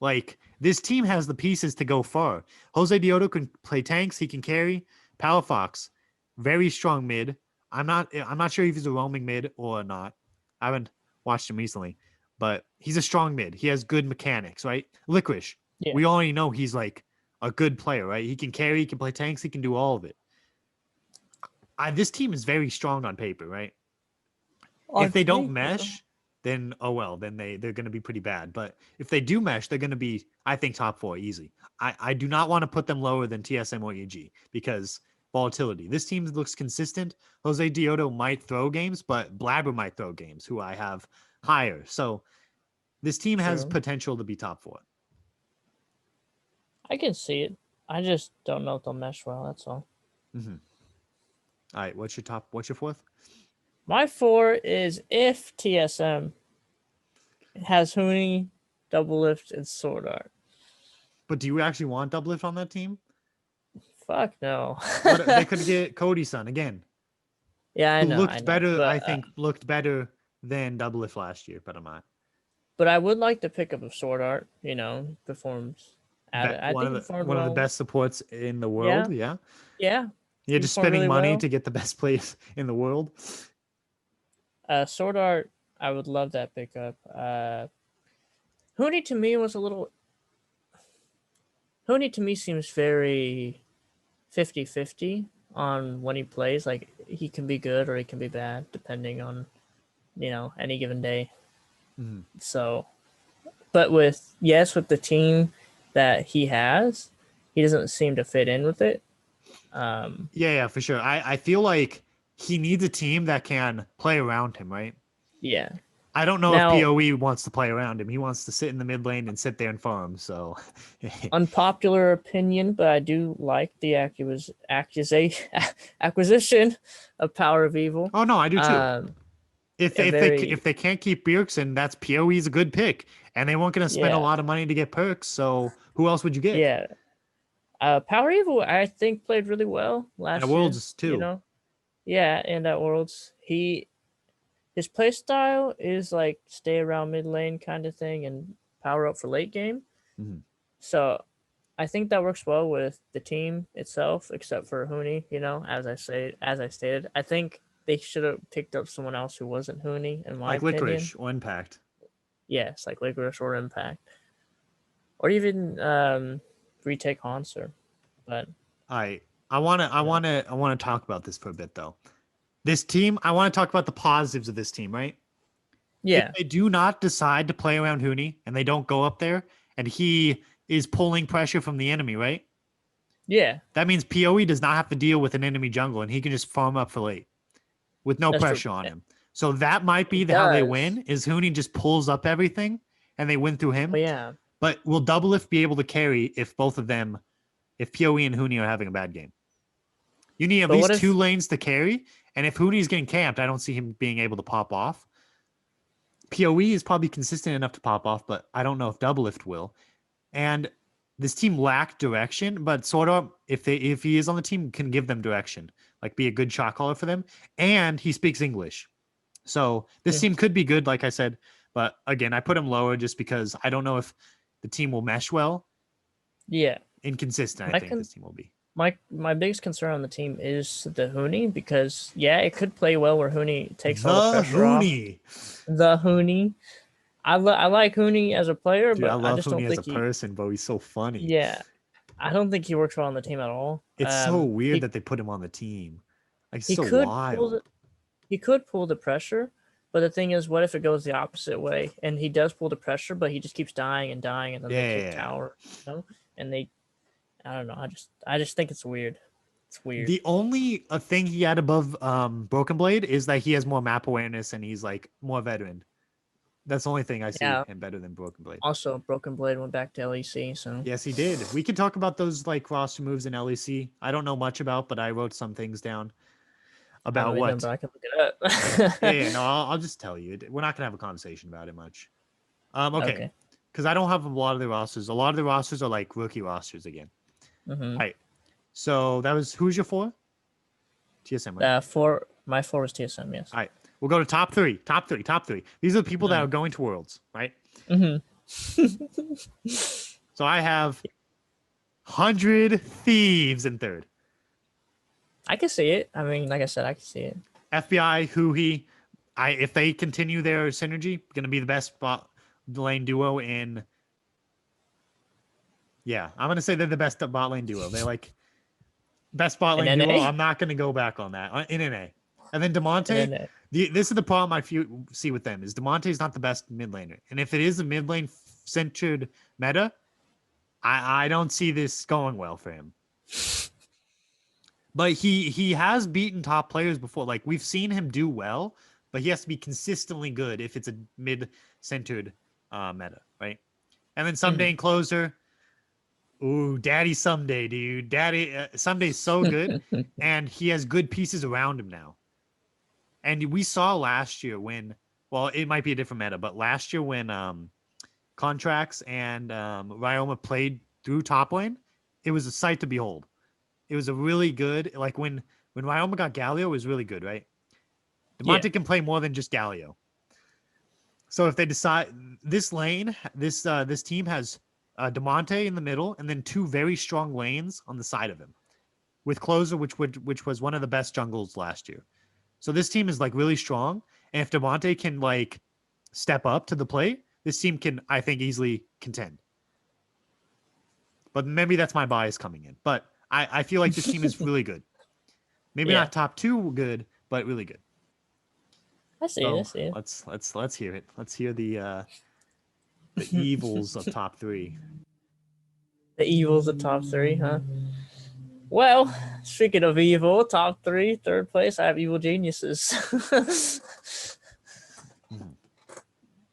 Like, this team has the pieces to go far. Jose Diodo can play tanks. He can carry. Power Fox, very strong mid. I'm not sure if he's a roaming mid or not. I haven't watched him recently, but he's a strong mid. He has good mechanics, right? Licorice, Yeah. we already know he's like a good player, right? He can carry, he can play tanks, he can do all of it. This team is very strong on paper, right? If they don't mesh, then then they're going to be pretty bad. But if they do mesh, they're going to be, I think, top 4 easy. I do not want to put them lower than TSM or EG because volatility. This team looks consistent. Jose Diodo might throw games, but Blabber might throw games, who I have higher. So this team has potential to be top 4. I can see it. I just don't know if they'll mesh well. That's all. Mm-hmm. All right, what's your 4th? My 4 is if TSM has Huni, Double Lift, and Sword Art. But do you actually want Double Lift on that team? Fuck no. They could get Cody-san again. Yeah, I know. Looked better, but, I think, looked better than Double Lift last year, but I'm not. But I would like to pick up a Sword Art. Performs. One of the best supports in the world. Yeah. Yeah. You're just spending money to get the best players in the world. Sword Art, I would love that pickup. Huni to me was a little. Huni to me seems very 50-50 on when he plays. Like, he can be good or he can be bad, depending on, any given day. Mm-hmm. So, but with the team that he has, he doesn't seem to fit in with it. Yeah, for sure. I feel like he needs a team that can play around him, right? Yeah. I don't know if PoE wants to play around him. He wants to sit in the mid lane and sit there and farm. So, unpopular opinion, but I do like the acquisition of Power of Evil. Oh no, I do too. If they can't keep Bjergsen, that's PoE's a good pick, and they weren't going to spend a lot of money to get Perkz. So who else would you get? Yeah. Power Evil, I think, played really well last year. At Worlds too. Yeah, and at Worlds, his play style is like stay around mid lane kind of thing and power up for late game. Mm-hmm. So I think that works well with the team itself, except for Huni. As I stated, I think they should have picked up someone else who wasn't Huni, in my opinion. Licorice or Impact. Yes, like Licorice or Impact, or even retake Hanser. But I want to talk about this for a bit though. This team, I want to talk about the positives of this team, right? Yeah. If they do not decide to play around Huni and they don't go up there and he is pulling pressure from the enemy, right? Yeah. That means PoE does not have to deal with an enemy jungle and he can just farm up for late with no pressure on him. So that might be how they win, is Huni just pulls up everything and they win through him. But yeah. But will Double Lift be able to carry if both of them, if PoE and Huni are having a bad game? You need at least 2 lanes to carry. And if Huni's getting camped, I don't see him being able to pop off. PoE is probably consistent enough to pop off, but I don't know if Double Lift will. And this team lacked direction, but sort of if he is on the team, can give them direction, like be a good shot caller for them. And he speaks English. So this team could be good, like I said. But again, I put him lower just because I don't know if the team will mesh well. Yeah. Inconsistent, I think this team will be. My biggest concern on the team is the Huni, because it could play well where Huni takes all the pressure off. The Huni. I like Huni as a player, but I just don't think as a person, but he's so funny. Yeah. I don't think he works well on the team at all. It's so weird that they put him on the team. Like, it's so wild. He could pull the pressure, but the thing is, what if it goes the opposite way and he does pull the pressure, but he just keeps dying and dying, and then they take tower, and they. I don't know. I just think it's weird. It's weird. The only thing he had above Broken Blade is that he has more map awareness and he's like more veteran. That's the only thing I see him better than Broken Blade. Also, Broken Blade went back to LEC, so yes, he did. We could talk about those like roster moves in LEC. I don't know much about, but I wrote some things down about what. I can look it up. No, I'll just tell you. We're not gonna have a conversation about it much. Okay. Because I don't have a lot of the rosters. A lot of the rosters are like rookie rosters again. Mm-hmm. Right. So that was who's your 4? TSM, right? My 4 was TSM, yes. All right. We'll go to top three. Top three. These are the people that are going to Worlds, right? Mm-hmm. So I have 100 Thieves in third. I can see it. I mean, like I said, I can see it. FBI, Huhi, if they continue their synergy, gonna be the best bot lane duo in. Yeah, I'm gonna say they're the best bot lane duo. They're like best bot lane In duo. NA? I'm not gonna go back on that in NA. And then In Demonte, NA. this is the problem I see with them is Demonte's not the best mid laner, and if it is a mid lane centered meta, I don't see this going well for him. But he has beaten top players before. Like we've seen him do well, but he has to be consistently good if it's a mid-centered meta, right? And then someday in closer, ooh, Daddy Someday, dude. Daddy Someday's so good, and he has good pieces around him now. And we saw last year when, well, it might be a different meta, but last year when Contracts and Ryoma played through top lane, it was a sight to behold. It was a really good, like when Ryoma got Galio, it was really good, right? Demonte can play more than just Galio. So if they decide this lane, this team has Demonte in the middle, and then 2 very strong lanes on the side of him, with Closer, which was one of the best jungles last year. So this team is like really strong, and if Demonte can like step up to the plate, this team can, I think, easily contend. But maybe that's my bias coming in. But I feel like this team is really good. Maybe not top 2 good, but really good. I see it. Let's hear it. Let's hear the evils of top 3. The evils of top 3, huh? Well, speaking of evil, top 3, third place, I have Evil Geniuses.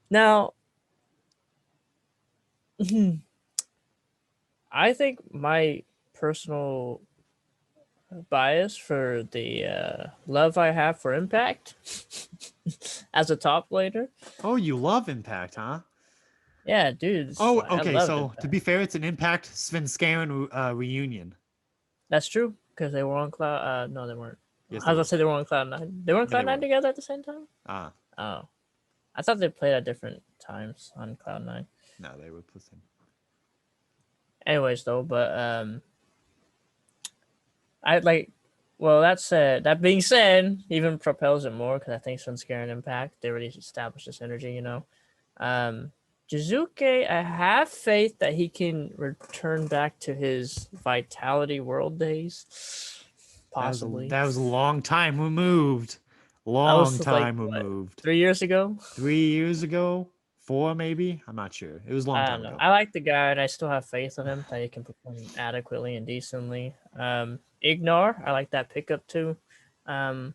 Now, I think my personal bias for the love I have for Impact as a top laner. Oh, you love Impact, huh? Yeah, dude. Oh, okay. So Impact. to be fair, it's an Impact Svenskeren reunion. That's true because they were on Cloud. No, they weren't. Yes, I was gonna say they were on Cloud9. They were on Cloud9 together at the same time. Oh, I thought they played at different times on Cloud9. No, they were the same. Anyways, though, but I like. Well, that being said, even propels it more because I think Svenskeren Impact they already established this energy. You know, Jizuke, I have faith that he can return back to his Vitality World days. Possibly. That was a long time removed. Long time removed. 3 years ago? 3 years ago? 4 maybe? I'm not sure. It was a long time ago. I like the guy and I still have faith in him that he can perform adequately and decently. Ignore, I like that pickup too. I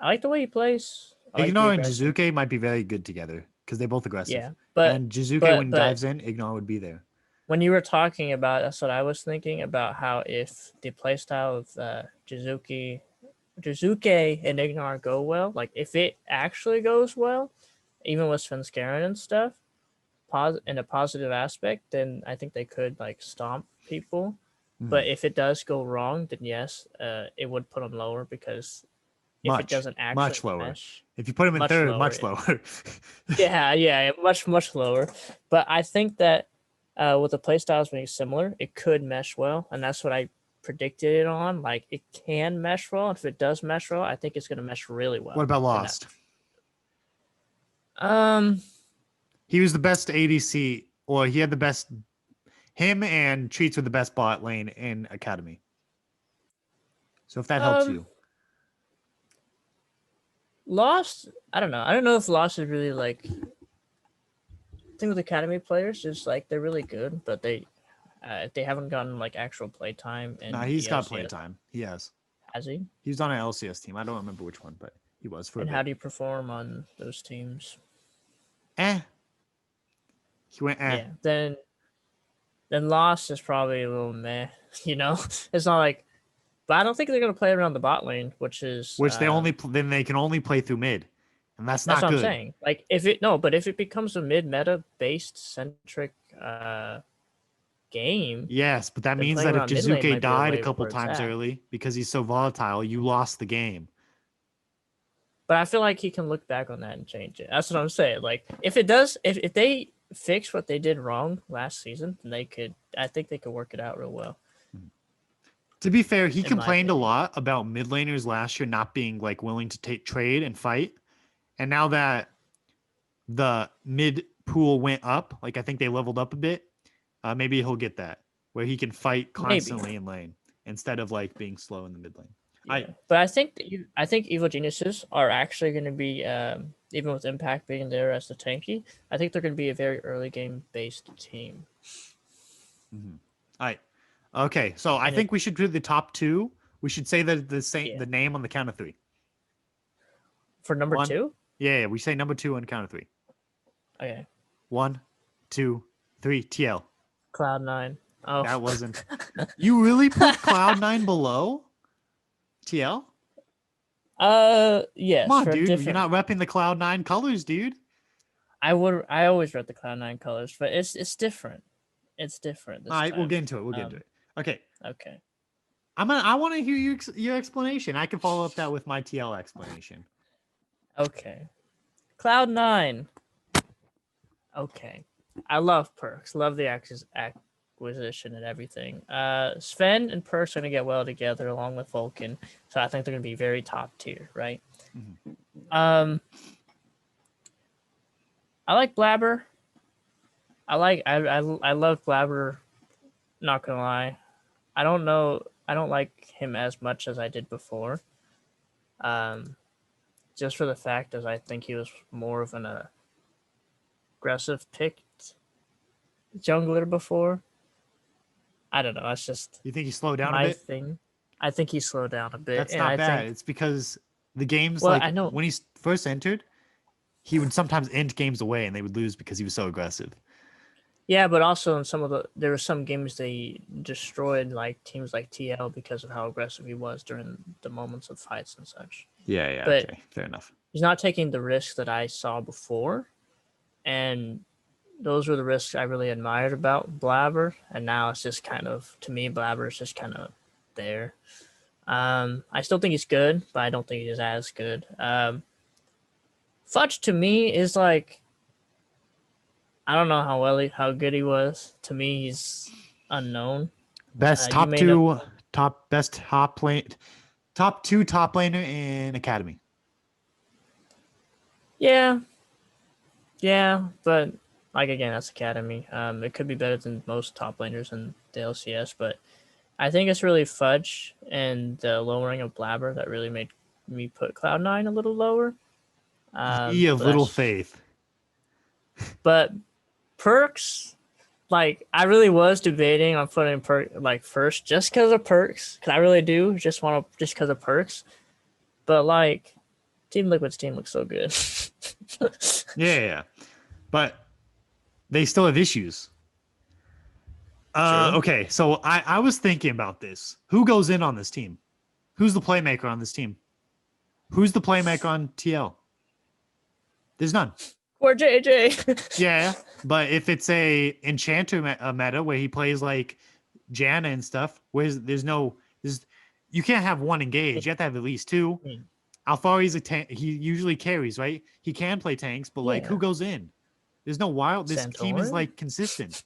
like the way he plays. Ignore and Jizuke might be very good together because they're both aggressive. Yeah, but Jizuke when he dives in, Ignore would be there. When you were talking about, that's what I was thinking about how if the playstyle of Jizuke and Ignore go well, like if it actually goes well, even with Svenskeren and stuff, in a positive aspect, then I think they could like stomp people. But if it does go wrong, then yes, it would put them lower because if it doesn't actually much lower. mesh, if you put them in third, much lower. yeah, much lower. But I think that with the playstyles being similar, it could mesh well, and that's what I predicted it on. Like it can mesh well. If it does mesh well, I think it's going to mesh really well. What about Lost? He was the best ADC, or he had the best. Him and Treats were the best bot lane in Academy. So if that helps you. Lost, I don't know. I don't know if Lost is really like. I think with Academy players, just like they're really good, but they haven't gotten like actual play time. Nah, he's got play time. He has. Has he? He was on an LCS team. I don't remember which one, but he was. And how do you perform on those teams? He went. Yeah. Then Lost is probably a little meh. You know, it's not like. But I don't think they're gonna play around the bot lane, which then they can only play through mid, and that's not what good. I'm saying. Like if it becomes a mid meta based centric game. Yes, but that Then means playing that if around mid lane Jizuke might be the died a way couple where it's times at. early because he's so volatile, you lost the game. But I feel like he can look back on that and change it. That's what I'm saying. Like if they fix what they did wrong last season, then I think they could work it out real well. To be fair, he In my complained a opinion. lot about mid laners last year not being like willing to take trade and fight. And now that the mid pool went up, like I think they leveled up a bit, maybe he'll get that where he can fight Maybe. constantly in lane instead of like being slow in the mid lane. Yeah. But I think Evil Geniuses are actually going to be even with Impact being there as the tanky, I think they're going to be a very early game based team. Mm-hmm. All right. Okay, so I And think we should do the top two. We should say the Yeah. the name on the count of three. For number One. 2? Yeah, we say number 2 on the count of three. Okay. 1, 2, 3. TL. Cloud9. Oh. That wasn't. You really put Cloud9 below TL? Yes. Come on, for dude. different. You're not repping the Cloud9 colors, dude. I always read the Cloud9 colors, but it's different. It's different this All right, time. we'll get into it. We'll get into it. Okay. Okay. I want to hear your explanation. I can follow up that with my TL explanation. Okay. Cloud9. Okay. I love Perkz. Love the acquisition and everything. Sven and Perkz are going to get well together along with Vulcan. So I think they're going to be very top tier, right? Mm-hmm. I like Blabber. I love Blabber, not going to lie. I don't like him as much as I did before. Just for the fact that I think he was more of an aggressive picked jungler before. I don't know. That's just You think he slowed down a my bit? thing. I think he slowed down a bit. That's and not I bad. think, It's because the games, well, like I know. when he first entered, he would sometimes end games away and they would lose because he was so aggressive. Yeah, but also in there were some games they destroyed like teams like TL because of how aggressive he was during the moments of fights and such. Yeah, But okay. Fair enough. he's not taking the risks that I saw before. And those were the risks I really admired about Blabber. And now it's just kind of, to me, Blabber is just kind of there. I still think he's good, but I don't think he's as good. Fudge to me is like, I don't know how good he was. To me, he's unknown. Best You may know. top two top laner in Academy. Yeah, but like again, that's Academy. It could be better than most top laners in the LCS, but I think it's really Fudge and the lowering of Blabber that really made me put Cloud9 a little lower. Ye of little faith. But Perkz, like I really was debating on putting Perkz like first just because of Perkz, because I really do just because of Perkz. But like Team Liquid's team looks so good. Yeah. But they still have issues. True. Okay, so I was thinking about this. Who goes in on this team? Who's the playmaker on this team? Who's the playmaker on TL? There's none. Or JJ. Yeah, but if it's a enchanter meta where he plays like Janna and stuff, where you can't have one engage. You have to have at least two. Alfari's a tank. He usually carries, right? He can play tanks, but like who goes in? There's no wild. This team is like consistent.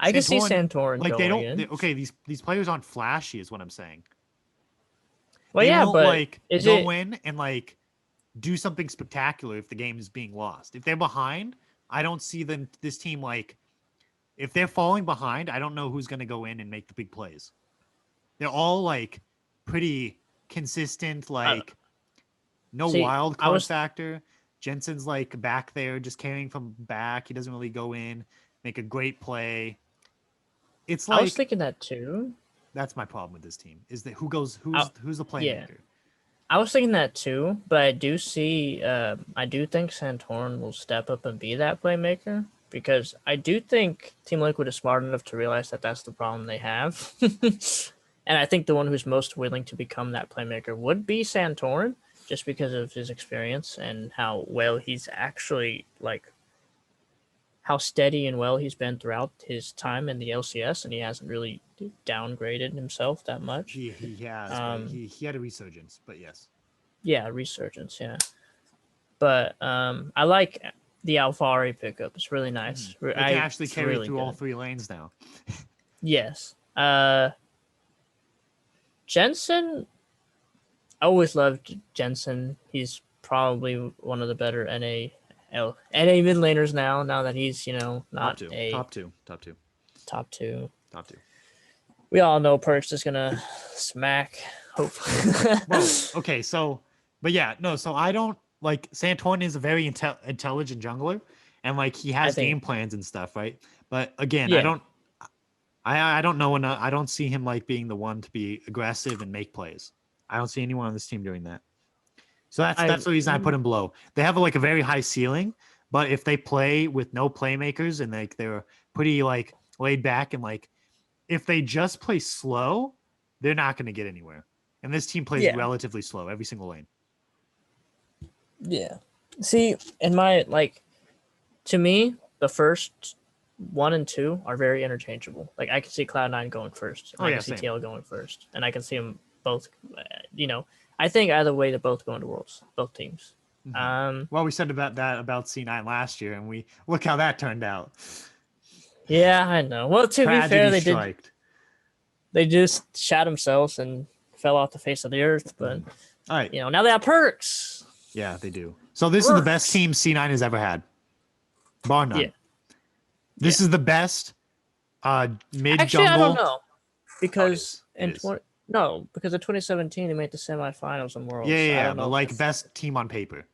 I can see Santorin like going in. Okay, these players aren't flashy, is what I'm saying. Well, they yeah, won't but like go in and like do something spectacular if the game is being lost. If they're behind, I don't see this team like if they're falling behind, I don't know who's going to go in and make the big plays. They're all like pretty consistent, like no wild card factor. Jensen's like back there just carrying from back. He doesn't really go in, make a great play. It's like I was thinking that too. That's my problem with this team. Is that who's the playmaker? Yeah. I was thinking that too, but I do think Santorin will step up and be that playmaker because I do think Team Liquid is smart enough to realize that that's the problem they have. And I think the one who's most willing to become that playmaker would be Santorin, just because of his experience and how well he's actually like how steady and well he's been throughout his time in the LCS, and he hasn't really downgraded himself that much. He has, but he had a resurgence. But yes. Yeah, resurgence. Yeah, but I like the Alfari pickup. It's really nice. They can actually carry really through good. all 3 lanes now. Yes. Jensen. I always loved Jensen. He's probably one of the better NA mid laners now that he's, not top two. top two. We all know Perkz is gonna smack, hopefully. Whoa. Okay, so but yeah, no, so I don't like Santorn is a very intelligent jungler, and like he has game plans and stuff, right? But again, Yeah. I don't know enough. I don't see him like being the one to be aggressive and make plays. I don't see anyone on this team doing that. So that's the reason I put him below. They have like a very high ceiling, but if they play with no playmakers and like they're pretty like laid back and like if they just play slow, they're not going to get anywhere. And this team plays relatively slow every single lane. Yeah. See, in my to me, the first 1 and 2 are very interchangeable. Like I can see Cloud9 going first. I can see TL going first, and I can see them both. I think either way they're both going to Worlds, both teams. Mm-hmm. Well, we said about C9 last year, and we look how that turned out. Yeah, I know. Well, to be fair, they just shot themselves and fell off the face of the earth. But all right, now they have Perkz. Yeah, they do. So this is the best team C9 has ever had, bar none. Yeah. This is the best mid Actually, jungle. I don't know because because in 2017 they made the semifinals in Worlds. Yeah, but like best team on paper.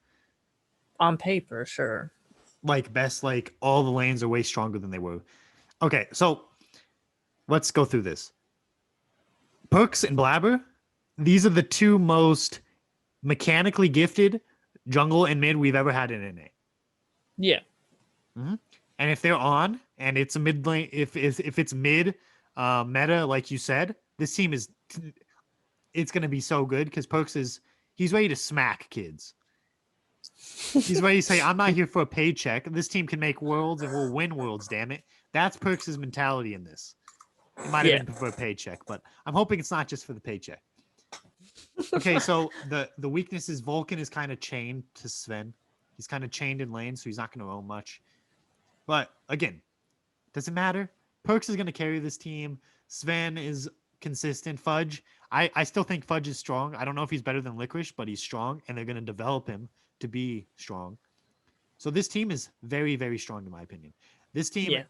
On paper, sure. Like best, like all the lanes are way stronger than they were. Okay, so let's go through this. Perkz and Blabber, these are the 2 most mechanically gifted jungle and mid we've ever had in NA. Yeah. Mm-hmm. And if they're on and it's a mid lane, if it's mid meta, like you said, this team it's going to be so good because Perkz he's ready to smack kids. He's ready to say, I'm not here for a paycheck. This team can make Worlds and we'll win Worlds, damn it. That's Perkz' mentality in this. It might have been for a paycheck, but I'm hoping it's not just for the paycheck. Okay, so the weakness is Vulcan is kind of chained to Sven. He's kind of chained in lane, so he's not going to own much. But again, does it matter? Perkz is going to carry this team. Sven is consistent. Fudge, I still think Fudge is strong. I don't know if he's better than Licorice, but he's strong, and they're going to develop him to be strong. So this team is very, very strong, in my opinion. This team,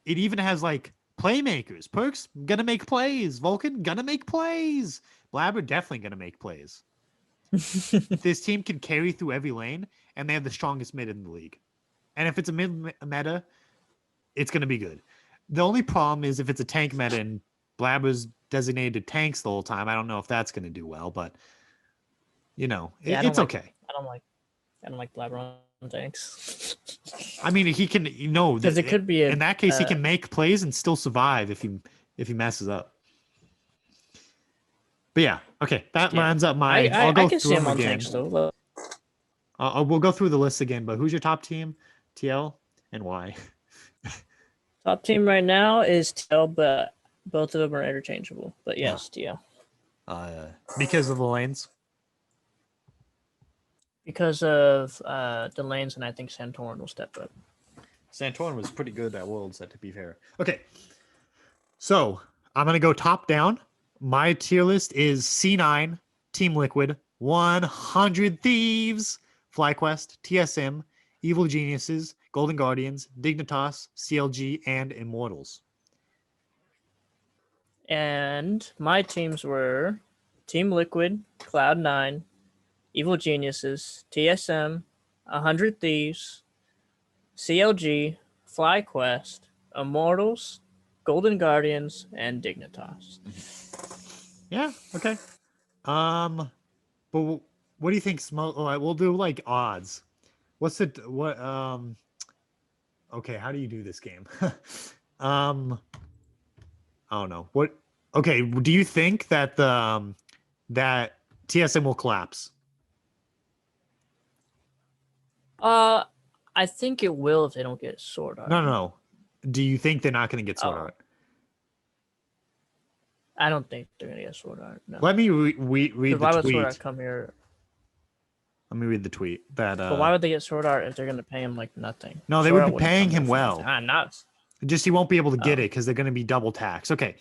it even has like playmakers. Perkz going to make plays. Vulcan going to make plays. Blabber definitely going to make plays. This team can carry through every lane, and they have the strongest mid in the league. And if it's a mid meta, it's going to be good. The only problem is if it's a tank meta and Blabber's designated to tanks the whole time, I don't know if that's going to do well, but it's okay. I don't like Blabber on tanks. I mean, he can, because it could be in that case, he can make plays and still survive if he messes up. But yeah, okay, that lines up my. I'll go through them again. We'll go through the list again. But who's your top team? TL and why? Top team right now is TL, but both of them are interchangeable. But yes, TL. Because of the lanes. Because of the lanes, and I think Santorin will step up. Santorin was pretty good at Worlds, to be fair. Okay, so I'm gonna go top down. My tier list is C9, Team Liquid, 100 Thieves, FlyQuest, TSM, Evil Geniuses, Golden Guardians, Dignitas, CLG, and Immortals. And my teams were Team Liquid, Cloud9, Evil Geniuses, TSM, 100 Thieves, CLG, FlyQuest, Immortals, Golden Guardians, and Dignitas. Yeah, okay. But what do you think? We'll do like odds. Okay, how do you do this game? I don't know. Okay, do you think that that TSM will collapse? I think it will if they don't get Sword Art. No. Do you think they're not going to get Sword Art? I don't think they're gonna get Sword Art. No. Let me read the Why would Sword tweet. Art come here? Let me read the tweet. That But why would they get Sword Art if they're gonna pay him like nothing? no, they Sword would Art be wouldn't paying come here him for well. nothing. Nuts. Just he won't be able to get it because they're going to be double taxed. Okay.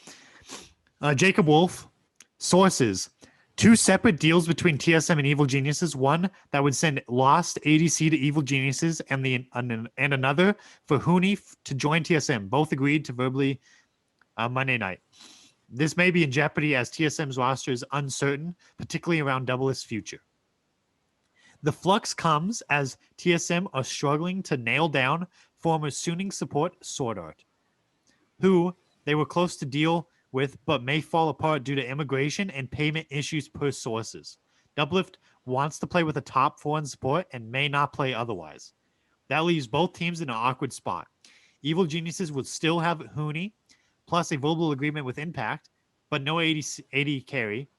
Jacob Wolf, sources. 2 separate deals between TSM and Evil Geniuses. One that would send Lost ADC to Evil Geniuses, and another for Huni to join TSM. Both agreed to verbally Monday night. This may be in jeopardy as TSM's roster is uncertain, particularly around Double's future. The flux comes as TSM are struggling to nail down former Suning support Sword Art, who they were close to deal with but may fall apart due to immigration and payment issues per sources. Doublelift wants to play with a top 4 in support and may not play otherwise. That leaves both teams in an awkward spot. Evil Geniuses would still have Huni, plus a verbal agreement with Impact, but no 80 carry.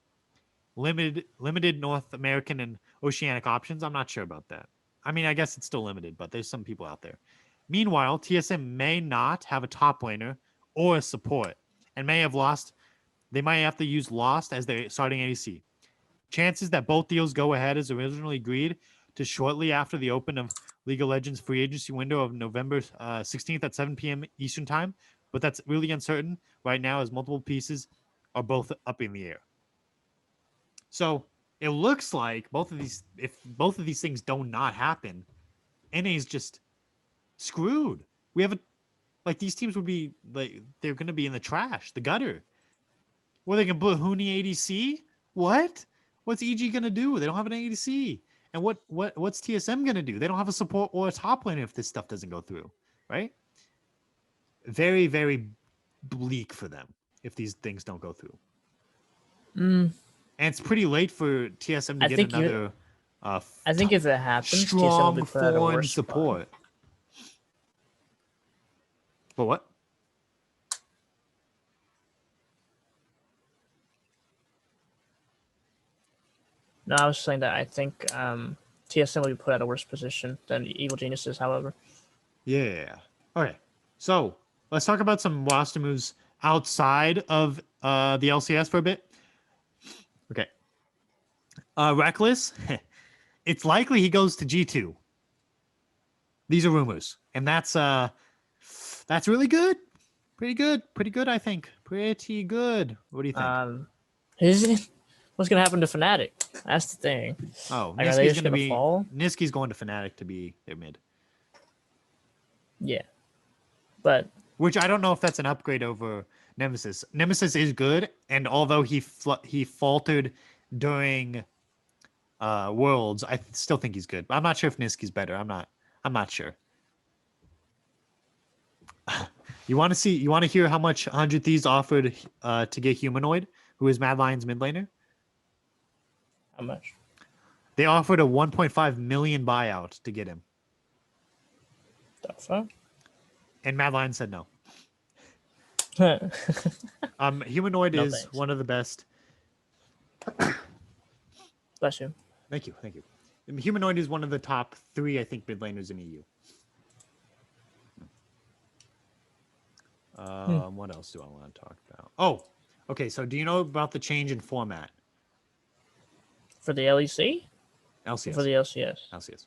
Limited North American and Oceanic options. I'm not sure about that. I mean, I guess it's still limited, but there's some people out there. Meanwhile, TSM may not have a top laner or a support and may have lost. They might have to use Lost as their starting ADC. Chances that both deals go ahead as originally agreed to shortly after the open of League of Legends free agency window of November 16th at 7 p.m. Eastern time, but that's really uncertain right now as multiple pieces are both up in the air. So it looks like if both of these things do not happen, NA's just screwed. We have these teams would be like they're going to be in the trash, the gutter. Well, they can put Huni ADC. What? What's EG going to do? They don't have an ADC. And what's TSM going to do? They don't have a support or a top laner if this stuff doesn't go through, right? Very, very bleak for them if these things don't go through. And it's pretty late for TSM to get another. I think if it happens, strong TSM will be put at a foreign worse support. spot. But what? No, I was saying that I think TSM will be put at a worse position than Evil Geniuses, however. Yeah. Okay. So let's talk about some roster moves outside of the LCS for a bit. Okay. Reckless. It's likely he goes to G2. These are rumors. And that's really good. Pretty good, I think. Pretty good. What do you think? What's gonna happen to Fnatic? That's the thing. Oh, like, are they Niski's just gonna fall? Niski's going to Fnatic to be their mid. Yeah, but which I don't know if that's an upgrade over Nemesis. Nemesis is good, and although he faltered during Worlds, I still think he's good. I'm not sure if Niski's better. I'm not sure. You want to hear how much 100 Thieves offered to get Humanoid, who is Mad Lion's mid laner? How much? They offered a 1.5 million buyout to get him. The fuck? And Mad Lion said no. Humanoid is thanks. one of the best. Bless you. Thank you. Humanoid is one of the top 3, I think, mid laners in EU. What else do I want to talk about? Oh, okay. So do you know about the change in format? For the LEC? LCS. For the LCS. LCS.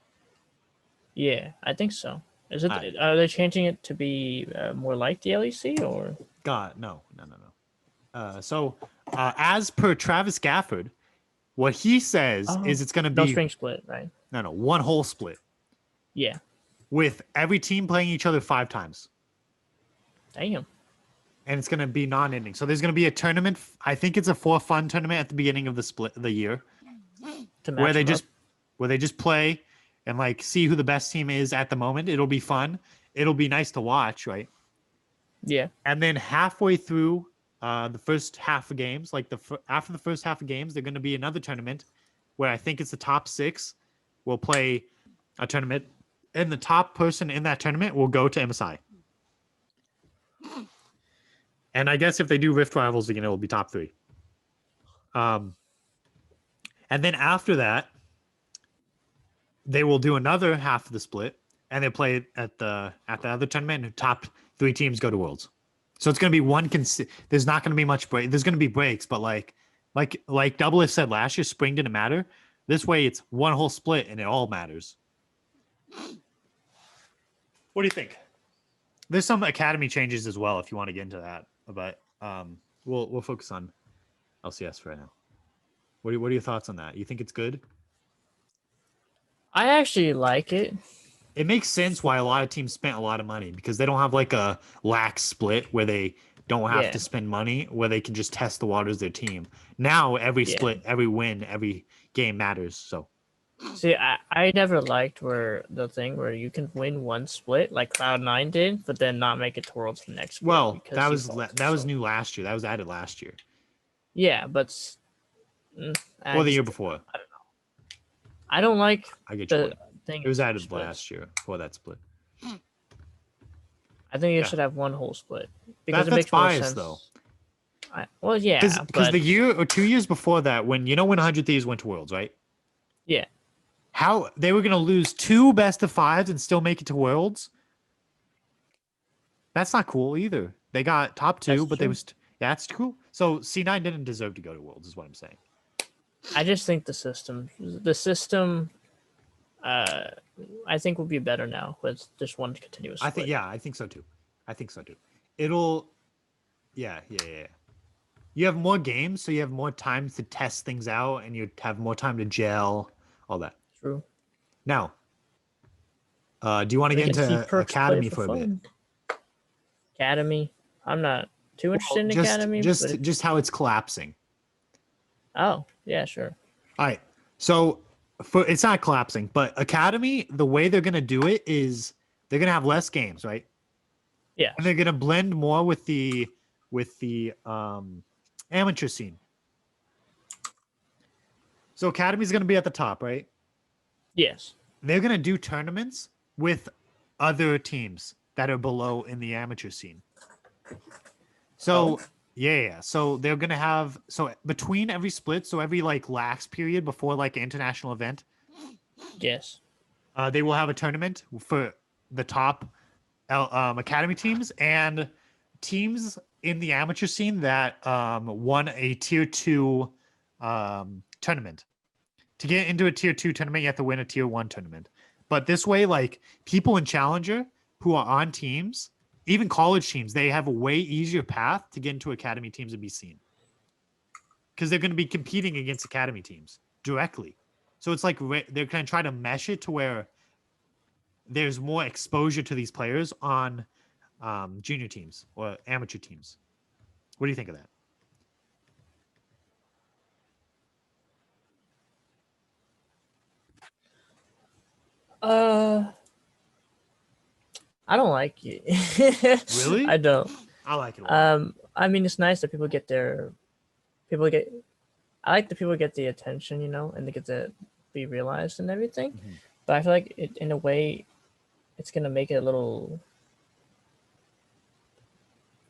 Yeah, I think so. Is it? Are they changing it to be more like the LEC or? God, no. So, as per Travis Gafford, what he says is it's going to be no string split, right? No, one whole split. Yeah. With every team playing each other 5 times. Damn. And it's going to be non-ending. So there's going to be a tournament. I think it's a for fun tournament at the beginning of the year, where they just play and like see who the best team is at the moment. It'll be fun. It'll be nice to watch, right? Yeah. And then halfway through the first half of games, like after the first half of games, there's going to be another tournament where I think it's the top 6 will play a tournament, and the top person in that tournament will go to MSI. And I guess if they do Rift Rivals again, it will be top 3. And then after that, they will do another half of the split and they play at the other tournament. And top 3 teams go to Worlds. So it's gonna be one. There's not gonna be much break. There's gonna be breaks, but like Double F said last year, spring didn't matter. This way, it's one whole split, and it all matters. What do you think? There's some academy changes as well if you want to get into that, but we'll focus on LCS for right now. What are your thoughts on that? You think it's good? I actually like it. It makes sense why a lot of teams spent a lot of money because they don't have like a lax split where they don't have to spend money, where they can just test the waters of their team. Now every split, every win, every game matters. So see, I never liked the thing where you can win one split like Cloud9 did, but then not make it to Worlds the next split. Well, that was new last year. That was added last year. Yeah, but or the year before. I don't know. I don't like I get the thing. It was added last year for that split. I think you should have one whole split because it makes more sense. Though. Well, yeah, because the year or 2 years before that, when 100 Thieves went to Worlds, right? Yeah. How they were gonna lose 2 best of 5s and still make it to Worlds? That's not cool either. They got top 2, but they was that's cool. So C9 didn't deserve to go to Worlds, is what I'm saying. I just think the system, I think will be better now with just one continuous split. I think so too. It'll, yeah. You have more games, so you have more time to test things out, and you have more time to gel, all that. True. Now, do you want to get into Academy for a bit? Academy? I'm not too interested in Academy. Just how it's collapsing. Oh, yeah, sure. All right. So it's not collapsing, but Academy, the way they're gonna do it is they're gonna have less games, right? Yeah. And they're gonna blend more with the amateur scene. So Academy's gonna be at the top, right? Yes. They're gonna do tournaments with other teams that are below in the amateur scene. So yeah. So they're gonna have between every split, so every like lax period before like an international event. Yes. They will have a tournament for the top academy teams and teams in the amateur scene that won a tier 2 tournament. To get into a tier 2 tournament, you have to win a tier 1 tournament. But this way, like people in Challenger who are on teams, even college teams, they have a way easier path to get into academy teams and be seen. Because they're going to be competing against academy teams directly. So it's like they're going to try to mesh it to where there's more exposure to these players on junior teams or amateur teams. What do you think of that? I don't like it. Really? I don't. I like it a lot. I mean, it's nice that I like that people get the attention, and they get to be realized and everything. Mm-hmm. But I feel like in a way, it's gonna make it a little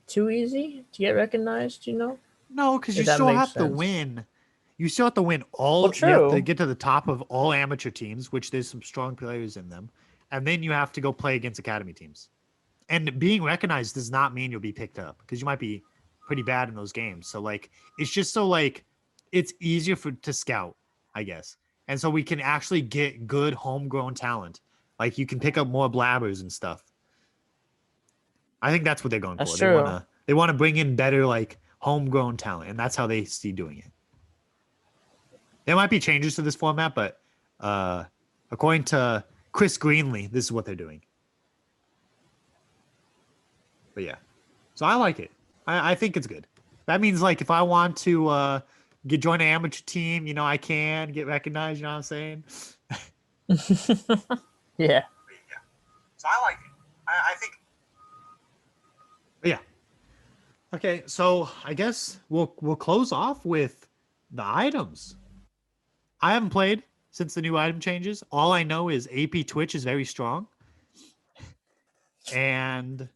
too easy to get recognized. No, because you still have to win. You still have to win all. Well, true. You have to get to the top of all amateur teams, which there's some strong players in them, and then you have to go play against academy teams. And being recognized does not mean you'll be picked up because you might be pretty bad in those games. So like, it's just so like, it's easier to scout, I guess. And so we can actually get good homegrown talent. Like you can pick up more blabbers and stuff. I think that's what they're going for. True. They want to bring in better like homegrown talent, and that's how they see doing it. There might be changes to this format, but according to Chris Greenlee, this is what they're doing. But yeah, so I like it. I think it's good. That means like if I want to join an amateur team, I can get recognized. You know what I'm saying? Yeah. So I like it. I think. But yeah. Okay, so I guess we'll close off with the items. I haven't played since the new item changes. All I know is AP Twitch is very strong. And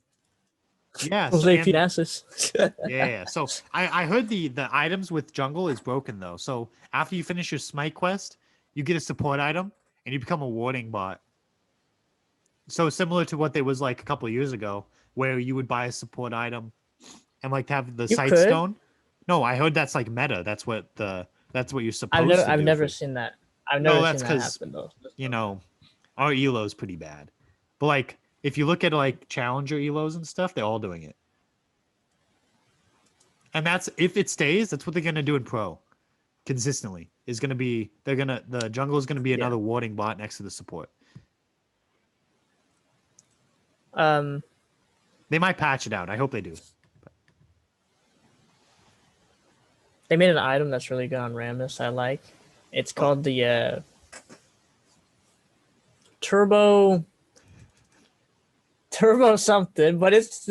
yeah. Yeah. So I heard the items with jungle is broken though. So after you finish your smite quest, you get a support item and you become a warding bot. so similar to what there was like a couple of years ago, where you would buy a support item and like to have the You sight could. stone. No, I heard that's like meta. That's what you're supposed to I've do never for. seen that. I've No, never that's seen that because happen though. you know our elo is pretty bad. But like if you look at like challenger elos and stuff, they're all doing it. And that's if it stays, that's what they're gonna do in pro consistently. Is gonna be the jungle is gonna be Yeah. another warding bot next to the support. Um, They might patch it out. I hope they do. they made an item that's really good on Rammus. I like. It's called the Turbo something, but it's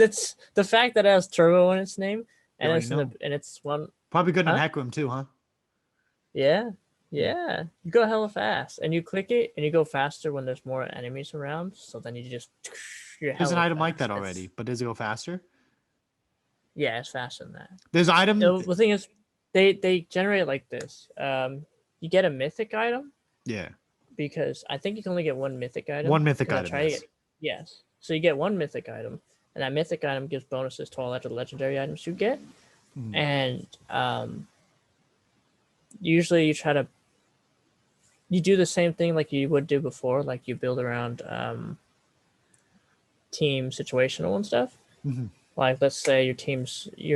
the fact that it has Turbo in its name and already it's know. and it's one. Probably good in Huh? hack room too, huh? Yeah, yeah. You go hella fast, and you click it, and you go faster when there's more enemies around. So then you just you're There's an hella item like fast. that already, but does it go faster? Yeah, it's faster than that. There's item. The thing is, they generate it like this. You get a mythic item Yeah, because I think you can only get one mythic item. one mythic 'cause I item. tried Yes. it. Yes. So you get one mythic item, and that mythic item gives bonuses to all other legendary items you get. Mhm. And usually you do the same thing like you would do before, like you build around team situational and stuff. Mhm. Like let's say you're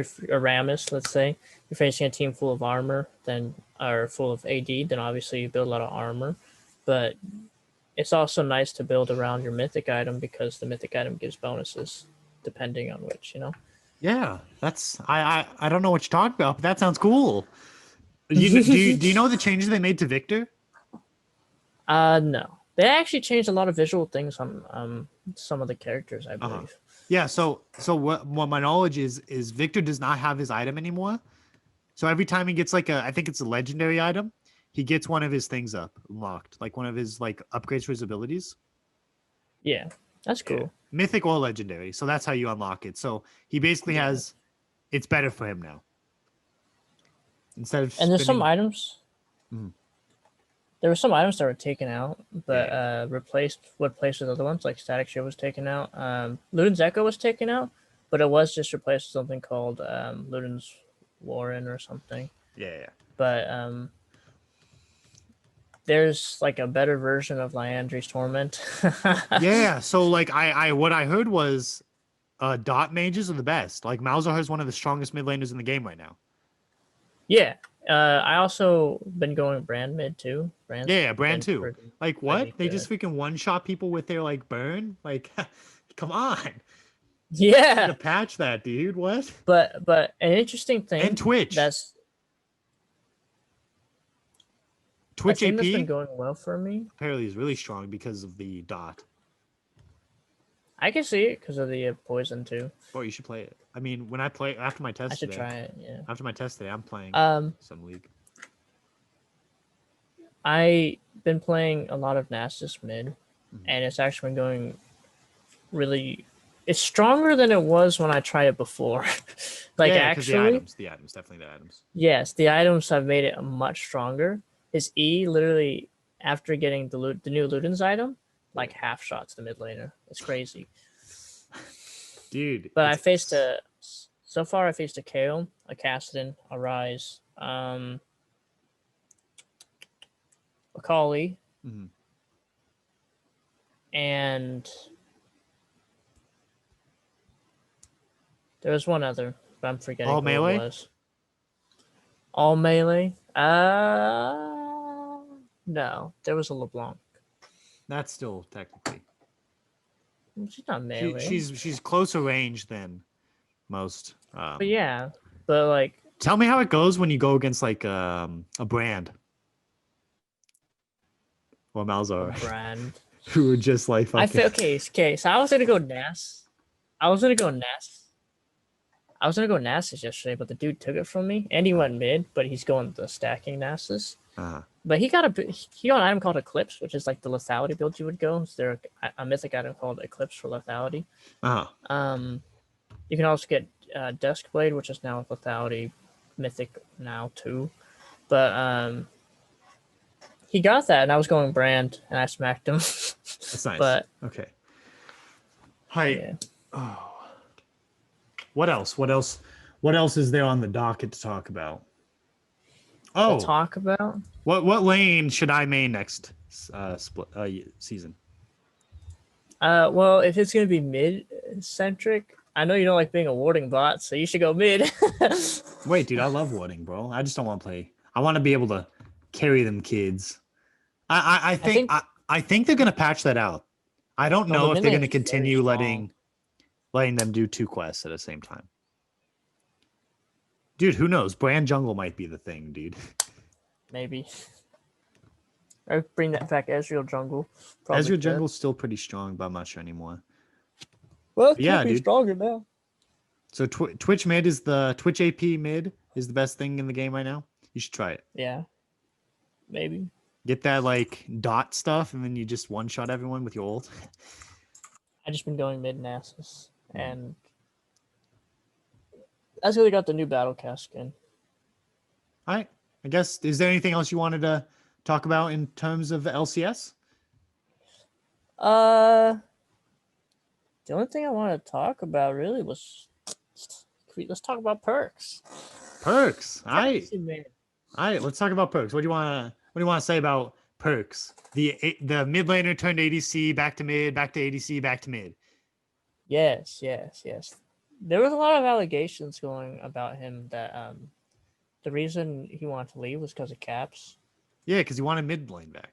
a Rammus, let's say you're facing a team full of armor, then or full of AD, then obviously you build a lot of armor. But it's also nice to build around your mythic item because the mythic item gives bonuses depending on which, Yeah, that's I don't know what you're talking about, but that sounds cool. Do you know the changes they made to Victor? No. They actually changed a lot of visual things on some of the characters, I Uh-huh. believe. Yeah. So what my knowledge is Victor does not have his item anymore. So every time he gets like I think it's a legendary item, he gets one of his things up unlocked, like one of his like upgrades for his abilities. Yeah. That's Yeah. cool. Mythic or legendary. So that's how you unlock it. So he basically Yeah. has it's better for him now. Instead of And there's some spending items. Mhm. There were some items that were taken out, but Yeah. replaced with other ones, like Static Shield was taken out. Luden's Echo was taken out, but it was just replaced with something called Luden's Warren or something. Yeah. But there's like a better version of Liandry's Torment. Yeah. So like I what I heard was dot mages are the best. Like Malzahar is one of the strongest mid laners in the game right now. Yeah. I also been going brand mid too. Brand's Yeah, brand been two. Like pretty what? They just good. freaking one shot people with their like burn? Like come on. Yeah. To patch that, dude. What? But an interesting thing And Twitch. that's a Twitch thing that's been AP going well for me. apparently is really strong because of the dot. I can see it because of the poison too. Boy, you should play it. I mean, when I play after my test I should today, try it. Yeah. after my test today, I'm playing some league. I been playing a lot of Nasus mid, Mhm. and it's actually been going really. It's stronger than it was when I tried it before. Like Yeah, 'cause actually, the items, definitely the items. yes, the items have made it much stronger. His E literally after getting the new Luden's item, like half shots the mid laner. It's crazy. Dude. But I faced so far I faced a Kayle, a Kassadin, a Ryze, a Kali, Mhm. and there was one other, but I'm forgetting All who melee? it was. All melee? No, there was a LeBlanc. That's still technically. She's not melee. She's closer range than most. But yeah, but like. Tell me how it goes when you go against like a brand or Malzahar, Brand. who are just like fucking. I feel okay. So I was gonna go Nas. I was gonna go Nasus yesterday, but the dude took it from me, and he went mid. But he's going the stacking Nasus. But he got an item called Eclipse, which is like the lethality build you would go. Is there a mythic item called Eclipse for lethality? You can also get Duskblade, which is now a lethality mythic now too. But he got that, and I was going brand, and I smacked him. That's nice. But okay. Hi. Yeah. Oh. What else? What else? What else is there on the docket to talk about? To Oh, talk about. what lane should I main next season? Well, if it's gonna be mid centric, I know you don't like being a warding bot, so you should go mid. Wait, dude, I love warding, bro. I just don't want to play. I want to be able to carry them kids. I I think think I think they're gonna patch that out. I don't the know if mid they're lane gonna is very continue strong. letting them do two quests at the same time. Dude, who knows? Brand jungle might be the thing, dude. Maybe. Or bring that back Ezreal jungle. Probably Ezra could. jungle's still pretty strong, but I'm not sure anymore. Well, it But could yeah, be dude. stronger now. So Twitch mid is the Twitch AP mid is the best thing in the game right now. You should try it. Yeah, maybe. Get that like dot stuff, and then you just one shot everyone with your ult. I just been going mid Nasus, and I just really got the new battle cast skin. All right. I guess is there anything else you wanted to talk about in terms of LCS? Uh, the only thing I want to talk about really was let's talk about Perkz. Perkz. All right. Crazy man. All right. Let's talk about Perkz. What do you want to say about Perkz? The mid laner turned ADC back to mid, back to ADC, back to mid. Yes. There was a lot of allegations going about him that the reason he wanted to leave was because of caps. Yeah, because he wanted mid lane back.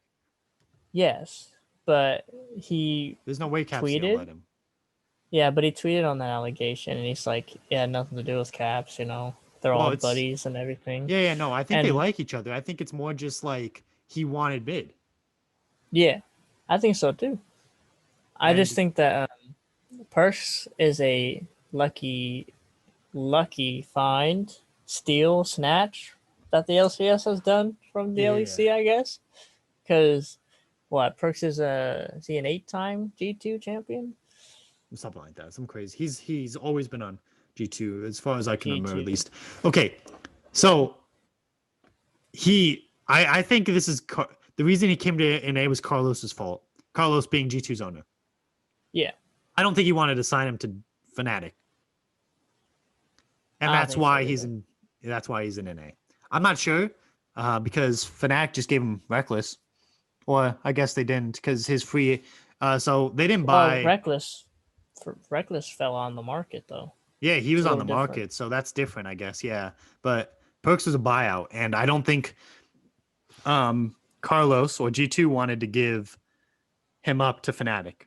Yes, but he There's no way Caps gonna tweeted. let him. Yeah, but he tweeted on that allegation, and he's like, "It had nothing to do with caps. You know, they're Well, all it's buddies and everything." yeah, no. I think they And like each other. I think it's more just like he wanted mid. yeah, I think so too. I just And think that Perkz is a lucky find, steal, snatch that the LCS has done from the yeah, LEC, I guess. Because what Perkz is he an 8-time G2 champion? something like that. Some crazy. He's always been on G2 as far as I can remember, at G2. least. Okay, so I think this is the reason he came to NA was Carlos's fault. Carlos being G2's owner. Yeah, I don't think he wanted to sign him to Fnatic, and I don't that's think why so he's either. in. That's why he's in NA. I'm not sure because Fnatic just gave him Reckless, or I guess they didn't because his free. So they didn't Well, buy. Reckless fell on the market though. Yeah, he It's was a on the little different. market, so that's different, I guess. Yeah, but Perkz was a buyout, and I don't think Carlos or G2 wanted to give him up to Fnatic,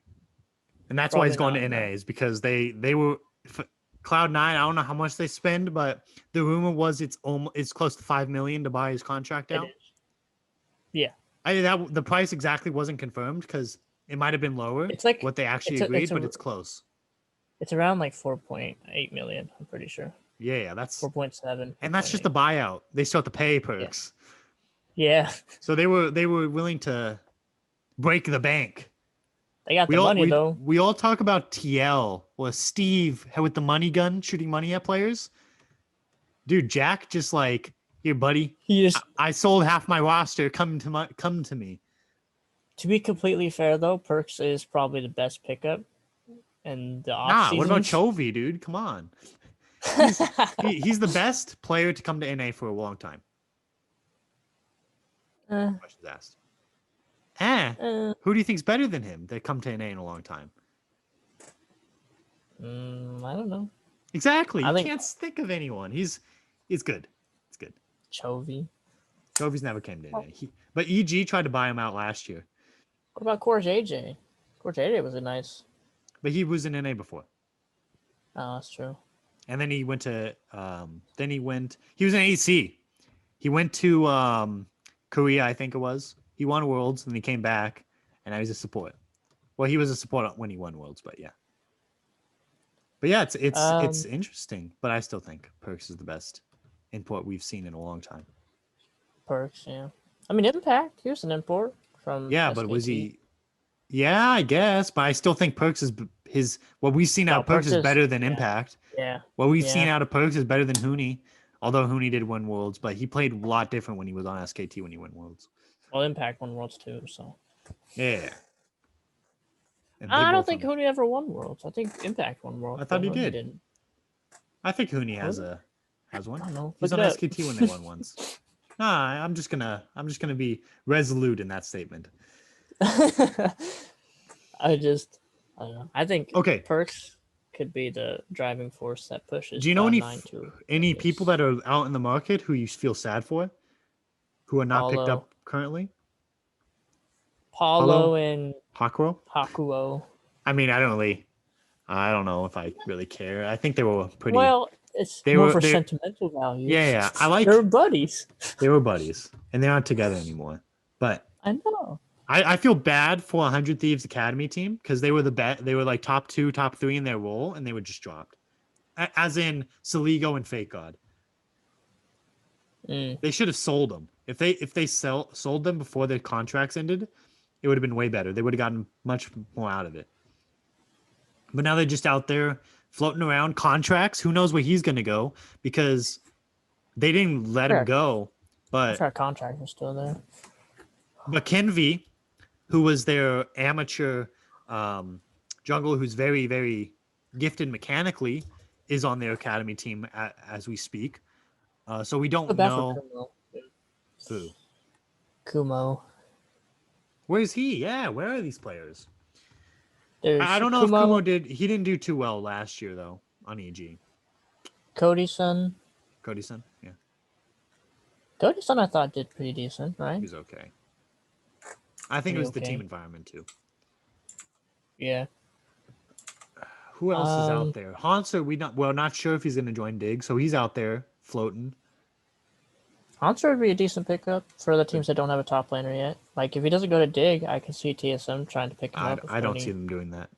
and that's why he's Probably going not. to NA No. is because they were Cloud9. I don't know how much they spend, but the rumor was it's close to 5 million to buy his contract It out. is. Yeah, The price exactly wasn't confirmed because it might have been lower it's like what they actually it's agreed, a but it's close. it's around like 4.8 million. I'm pretty sure Yeah, that's 4.7, and that's just a 4.8. buyout. They still have to pay Yeah, Perkz. yeah. So they were willing to break the bank. They got the money though. We all talk about TL or Steve with the money gun shooting money at players. Dude, Jack just like, here, buddy. He just I sold half my roster. Come to me. To be completely fair though, Perkz is probably the best pickup in the off Nah, what about seasons. Chovy, dude? Come on. He's the best player to come to NA for a long time. Questions asked. Who do you think's better than him that come to NA in a long time? I don't know. Exactly. I You think can't think of anyone. He's good. It's good. Chovy. Chovy's never came to NA. But EG tried to buy him out last year. What about Course AJ? Course AJ was a nice. But he was in NA before. Oh, that's true. And then he went to he was in AC. He went to Korea, I think it was. He won Worlds and he came back and now he's a support. Well, he was a support when he won Worlds, but yeah. But yeah, it's interesting, but I still think Perkz is the best import we've seen in a long time. Perkz, yeah. I mean, Impact. He was an import from. Yeah, SKT. but was he? Yeah, I guess, but I still think Perkz is what we've seen out of Perkz is better than Impact. Yeah. What we've seen out of Perkz is better than Huni, although Huni did win Worlds, but he played a lot different when he was on SKT when he won Worlds. Well, Impact won Worlds too, so. Yeah. And they I don't both think won. Hooney ever won Worlds. I think Impact won Worlds. I thought but he Hooney did. Didn't. I think Hooney has Hooney? one. I don't know. He's Look on it up. SKT when they won once. Nah, I'm just gonna be resolute in that statement. I don't know. I think Okay. Perkz could be the driving force that pushes Do you know Cloud9 to any this. people that are out in the market who you feel sad for, who are not picked up currently? Paulo and Hakuo? Hakuo. I mean, I don't know if I really care. I think they were pretty. Well, it's they more were for they sentimental value. yeah. I like They're buddies. they were buddies, and they're not together anymore. But I know. I feel bad for 100 Thieves Academy team because they were they were like top 2, top 3 in their role, and they were just dropped. As in Saligo and Fake God. They should have sold them. If they sold them before their contracts ended, it would have been way better. They would have gotten much more out of it. But now they're just out there floating around contracts. Who knows where he's going to go because they didn't let him go. But our contract is still there. But Kenvi, who was their amateur jungler, who's very, very gifted mechanically, is on their academy team as we speak. So we don't know who. Kumo. Where is he? Yeah, where are these players? There's I don't know if Kumo he didn't do too well last year though on EG. Codyson, yeah. Codyson I thought did pretty decent, right? He's okay. I think it was the team environment too. Yeah. Who else is out there? Hanser, not sure if he's gonna join Dig, so he's out there floating. Hanser would be a decent pickup for the teams that don't have a top laner yet. Like if he doesn't go to Dig, I can see TSM trying to pick him up. I don't see them doing that.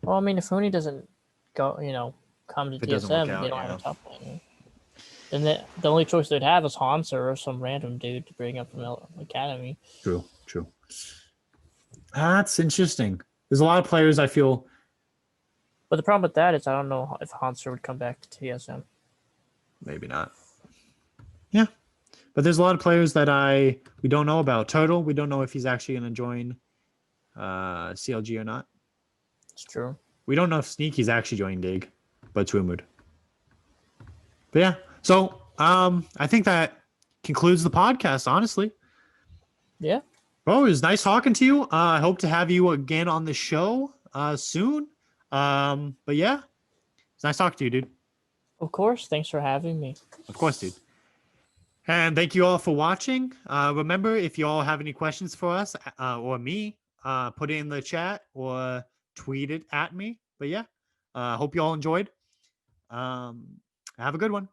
Well, I mean, if Hooney doesn't go, come to TSM, they don't have a top laner. Then the only choice they'd have is Hanser or some random dude to bring up from the academy. True. That's interesting. There's a lot of players I feel. But the problem with that is I don't know if Hanser would come back to TSM. Maybe not. Yeah. But there's a lot of players that we don't know about. Turtle, we don't know if he's actually going to join CLG or not. It's true. We don't know if Sneaky's actually joining Dig, but it's rumored. But yeah. So I think that concludes the podcast, honestly. Yeah. Bro, it was nice talking to you. I hope to have you again on the show soon. But yeah, it's nice talking to you, dude. Of course. Thanks for having me. Of course, dude. And thank you all for watching. Remember, if you all have any questions for us or me, put it in the chat or tweet it at me. But yeah, hope you all enjoyed. Have a good one.